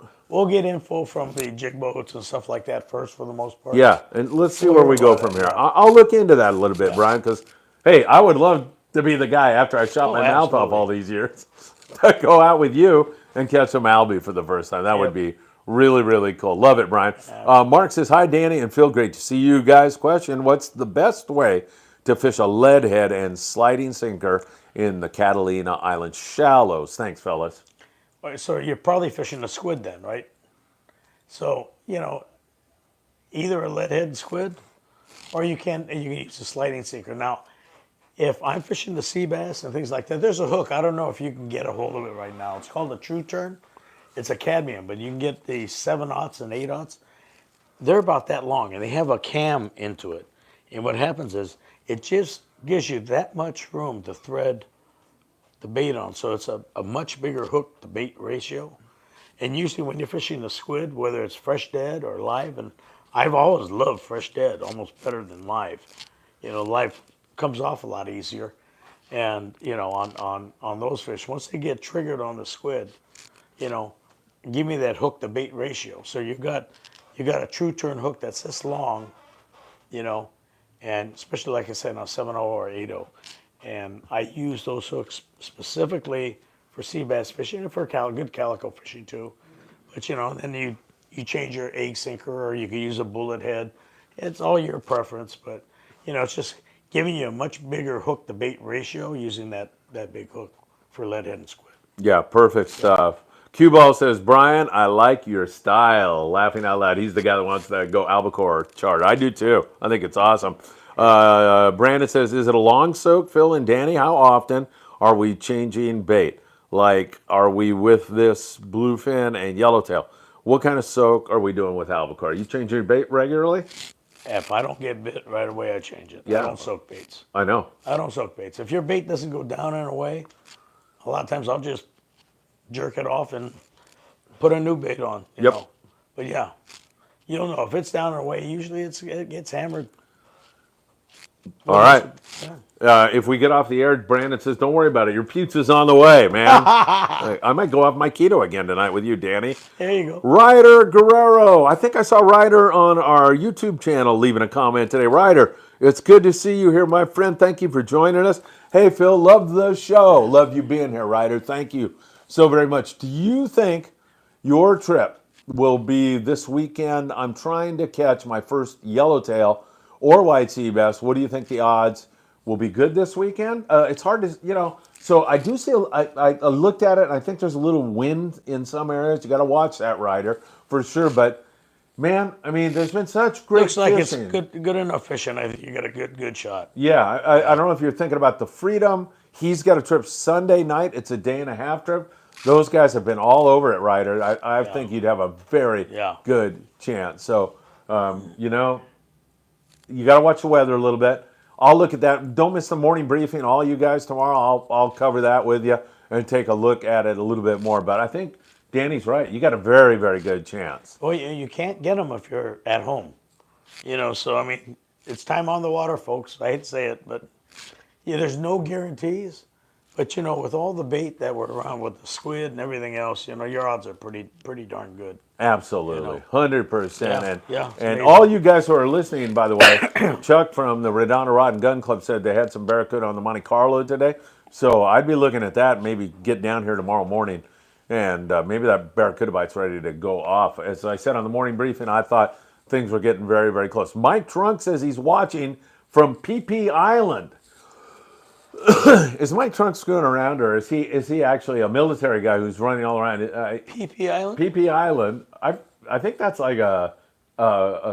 info from the jig boats and stuff like that first for the most part. Yeah, and let's see where we go from here. I'll look into that a little bit, Brian, because, hey, I would love to be the guy after I shot my mouth off all these years to go out with you and catch some Albie for the first time. That would be really, really cool. Love it, Brian. Mark says, hi, Danny and Phil. Great to see you guys. Question, what's the best way to fish a lead head and sliding sinker in the Catalina Island shallows? Thanks, fellas. All right, so you're probably fishing a squid then, right? So, either a lead head squid or you can use a sliding sinker. Now, if I'm fishing the sea bass and things like that, there's a hook. I don't know if you can get a hold of it right now. It's called a True Turn. It's a cadmium, but you can get the 7/0 and 8/0. They're about that long, and they have a cam into it. And what happens is it just gives you that much room to thread the bait on. So it's a much bigger hook to bait ratio. And usually when you're fishing the squid, whether it's fresh dead or live, and I've always loved fresh dead almost better than live. Live comes off a lot easier. And, on those fish, once they get triggered on the squid, give me that hook to bait ratio. So you got a True Turn hook that's this long, and especially like I said, on 7/0 or 8/0. And I use those hooks specifically for sea bass fishing and for good calico fishing too. But then you change your egg sinker, or you can use a bullet head. It's all your preference, but it's just giving you a much bigger hook to bait ratio using that big hook for leadhead and squid. Yeah, perfect stuff. Cue Ball says, Brian, I like your style. Laughing out loud. He's the guy that wants to go albacore chart. I do too. I think it's awesome. Brandon says, is it a long soak, Phil and Danny? How often are we changing bait? Like, are we with this bluefin and yellowtail? What kind of soak are we doing with albacore? Are you changing your bait regularly? If I don't get bit right away, I change it. Yeah. I don't soak baits. I know. I don't soak baits. If your bait doesn't go down and away, a lot of times I'll just jerk it off and put a new bait on. You Yep. know. But yeah, you don't know if it's down and away. Usually it gets hammered. All right. Yeah. If we get off the air, Brandon says, don't worry about it. Your pizza's on the way, man. I might go off my keto again tonight with you, Danny. There you go. Ryder Guerrero. I think I saw Ryder on our YouTube channel leaving a comment today. Ryder, it's good to see you here, my friend. Thank you for joining us. Hey, Phil, love the show. Love you being here, Ryder. Thank you so very much. Do you think your trip will be this weekend? I'm trying to catch my first yellowtail or white sea bass. What do you think the odds will be good this weekend? It's hard to, so I do see, I looked at it and I think there's a little wind in some areas. You got to watch that, Ryder, for sure. But man, I mean, there's been such great Looks like fishing. it's good enough fishing. I think you got a good shot. Yeah, I don't know if you're thinking about the Freedom. He's got a trip Sunday night. It's a day and a half trip. Those guys have been all over it, Ryder. I think you'd have a very good chance. So, you got to watch the weather a little bit. I'll look at that. Don't miss the morning briefing. All you guys tomorrow, I'll cover that with you and take a look at it a little bit more. But I think Danny's right. You got a very, very good chance. Well, you can't get them if you're at home. So I mean, it's time on the water, folks. I hate to say it, but there's no guarantees. But with all the bait that were around with the squid and everything else, your odds are pretty darn good. Absolutely, 100%. Yeah, and all you guys who are listening, by the way, Chuck from the Redondo Rod and Gun Club said they had some barracuda on the Monte Carlo today. So I'd be looking at that, maybe get down here tomorrow morning, and maybe that barracuda bite's ready to go off. As I said on the morning briefing, I thought things were getting very, very close. Mike Trunk says he's watching from PP Island. Is Mike Trunk screwing around, or is he actually a military guy who's running all around? PP Island? PP Island. I think that's like a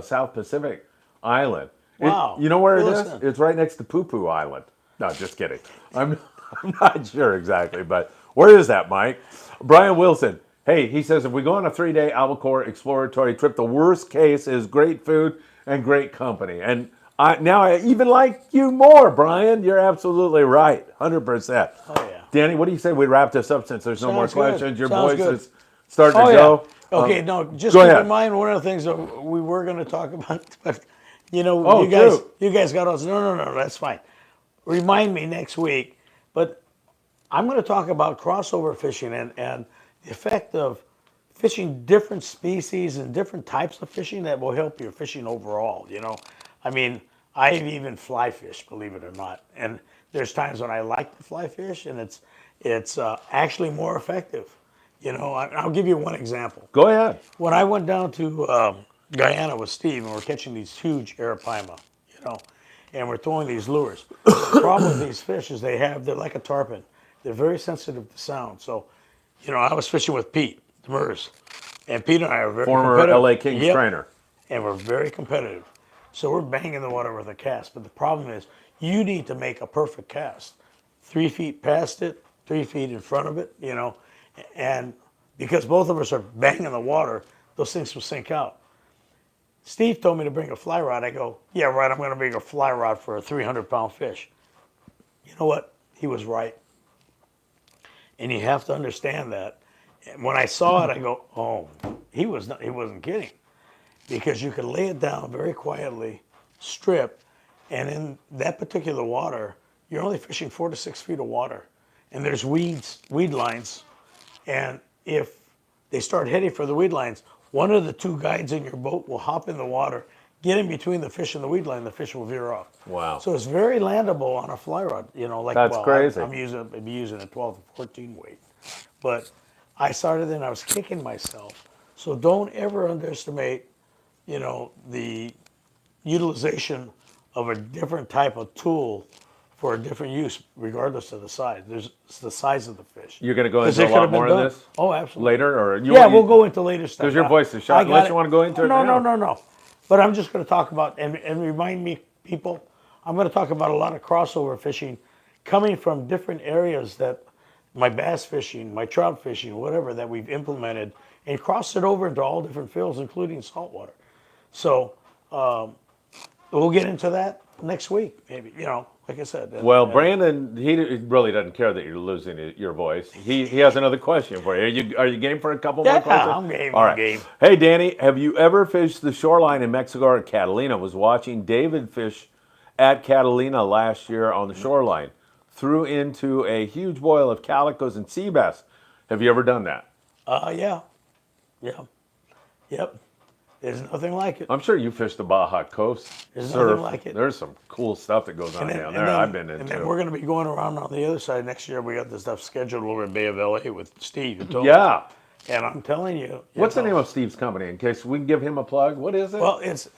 South Pacific island. Wow. You know where it is? Listen. It's right next to Poo Poo Island. No, just kidding. I'm not sure exactly, but where is that, Mike? Brian Wilson. Hey, he says, if we go on a 3-day albacore exploratory trip, the worst case is great food and great company. And now I even like you more, Brian. You're absolutely right, 100%. Oh, yeah. Danny, what do you say we wrap this up since there's no more Sounds good. questions? Your Sounds voice good. is starting to go. Okay, no, just go keep ahead. in mind one of the things that we were going to talk about, but you guys got us. No, that's fine. Remind me next week, but I'm going to talk about crossover fishing and the effect of fishing different species and different types of fishing that will help your fishing overall. I mean, I've even fly fished, believe it or not, and there's times when I like to fly fish, and it's actually more effective. I'll give you one example. Go ahead. When I went down to Guyana with Steve, and we're catching these huge arapaima, and we're throwing these lures. The problem with these fish is they're like a tarpon. They're very sensitive to sound. So, I was fishing with Pete Demers, and Pete and I are very Former competitive. LA Kings trainer. And we're very competitive. So we're banging the water with a cast. But the problem is you need to make a perfect cast. 3 feet past it, 3 feet in front of it, and because both of us are banging the water, those things will sink out. Steve told me to bring a fly rod. I go, yeah, right, I'm going to bring a fly rod for a 300-pound fish. You know what? He was right. And you have to understand that. And when I saw it, I go, oh, he wasn't kidding. Because you can lay it down very quietly, strip, and in that particular water, you're only fishing 4 to 6 feet of water. And there's weed lines. And if they start heading for the weed lines, one of the two guides in your boat will hop in the water, get in between the fish and the weed line, the fish will veer off. Wow. So it's very landable on a fly rod. You know, like That's crazy. I'm using a 12 to 14 weight, but I started and I was kicking myself. So don't ever underestimate, you know, the utilization of a different type of tool for a different use, regardless of the size. It's the size of the fish. You're going to go 'Cause into it a could lot have been more of done. this Oh, absolutely. later, or Yeah, we'll go into later stuff. Because your Now, voice is I shot. got Unless it. you want to go into it No, now. no. But I'm just going to talk about and remind me, people. I'm going to talk about a lot of crossover fishing, coming from different areas that my bass fishing, my trout fishing, whatever that we've implemented, and crossed it over into all different fields, including saltwater. So we'll get into that next week, maybe. You know, like I said. Well, Brandon, he really doesn't care that you're losing your voice. He has another question for you. Are you game for a couple more questions? I'm game. All I'm right. game. Hey, Danny, have you ever fished the shoreline in Mexico or Catalina? Was watching David fish at Catalina last year on the shoreline. Threw into a huge boil of calicos and sea bass. Have you ever done that? Yeah. Yep. There's nothing like it. I'm sure you fished the Baja Coast. There's surf. nothing like it. There's some cool stuff that goes on down there. then- I've been And into. then we're going to be going around on the other side next year. We got this stuff scheduled over at Bay of LA with Steve. You told me. Yeah. And I'm telling you. What's the name of Steve's company? In case we can give him a plug. What is it? Well, it's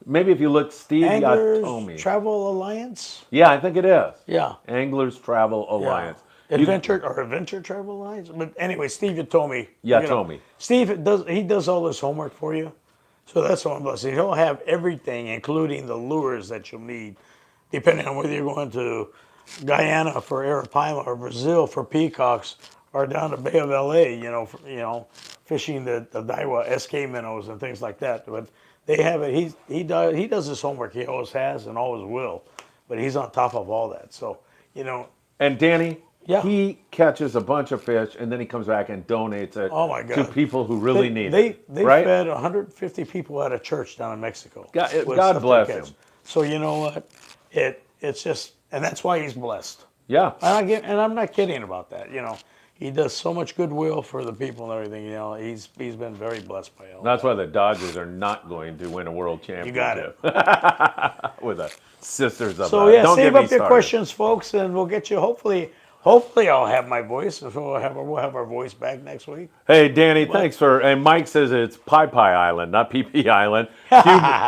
Maybe if you look Steve Anglers Yatomi. Travel Alliance. Yeah, I think it is. Yeah. Anglers Travel Alliance. Adventure Travel Alliance. But anyway, Steve Yatomi. Yatomi. Steve does all this homework for you. So that's what I'm blessed. He'll have everything, including the lures that you'll need, depending on whether you're going to Guyana for arapaima or Brazil for peacocks or down to Bay of LA, fishing the Daiwa SK minnows and things like that. But they have it. He does his homework. He always has and always will. But he's on top of all that. So, And Danny, Yeah. he catches a bunch of fish and then he comes back and donates it Oh, my God. to people who really need it. They right? fed 150 people at a church down in Mexico. God with God stuff they bless catch. him. So you know what? It's just, and that's why he's blessed. Yeah. And I'm not kidding about that. He does so much goodwill for the people and everything. He's been very blessed by all. That's why the Dodgers are not going to win a world championship. You got it. With the sisters of So that. yeah, Don't save get me up your started. questions, folks, and we'll get you. Hopefully, I'll have my voice. So we'll have our voice back next week. Hey, Danny, thanks for. And Mike says it's Pai Pai Island, not PP Island.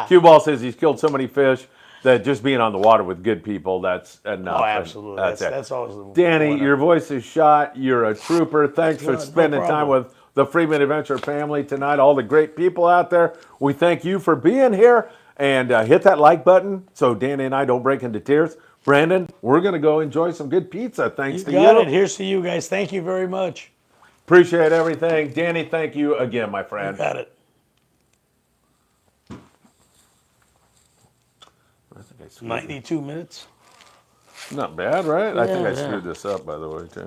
Cue Ball says he's killed so many fish that just being on the water with good people, that's enough. Oh, absolutely. That's always the Danny, winner. your voice is shot. You're a trooper. Thanks for Good, no spending time problem. with the Friedman Adventure family tonight. All the great people out there. We thank you for being here. And hit that like button so Danny and I don't break into tears. Brandon, we're going to go enjoy some good pizza. Thanks to Got you. it. Here's to you guys. Thank you very much. Appreciate everything. Danny, thank you again, my friend. Got it. I think I screwed 92 minutes. Not bad, right? I think I Yeah, yeah. screwed this up, by the way, too.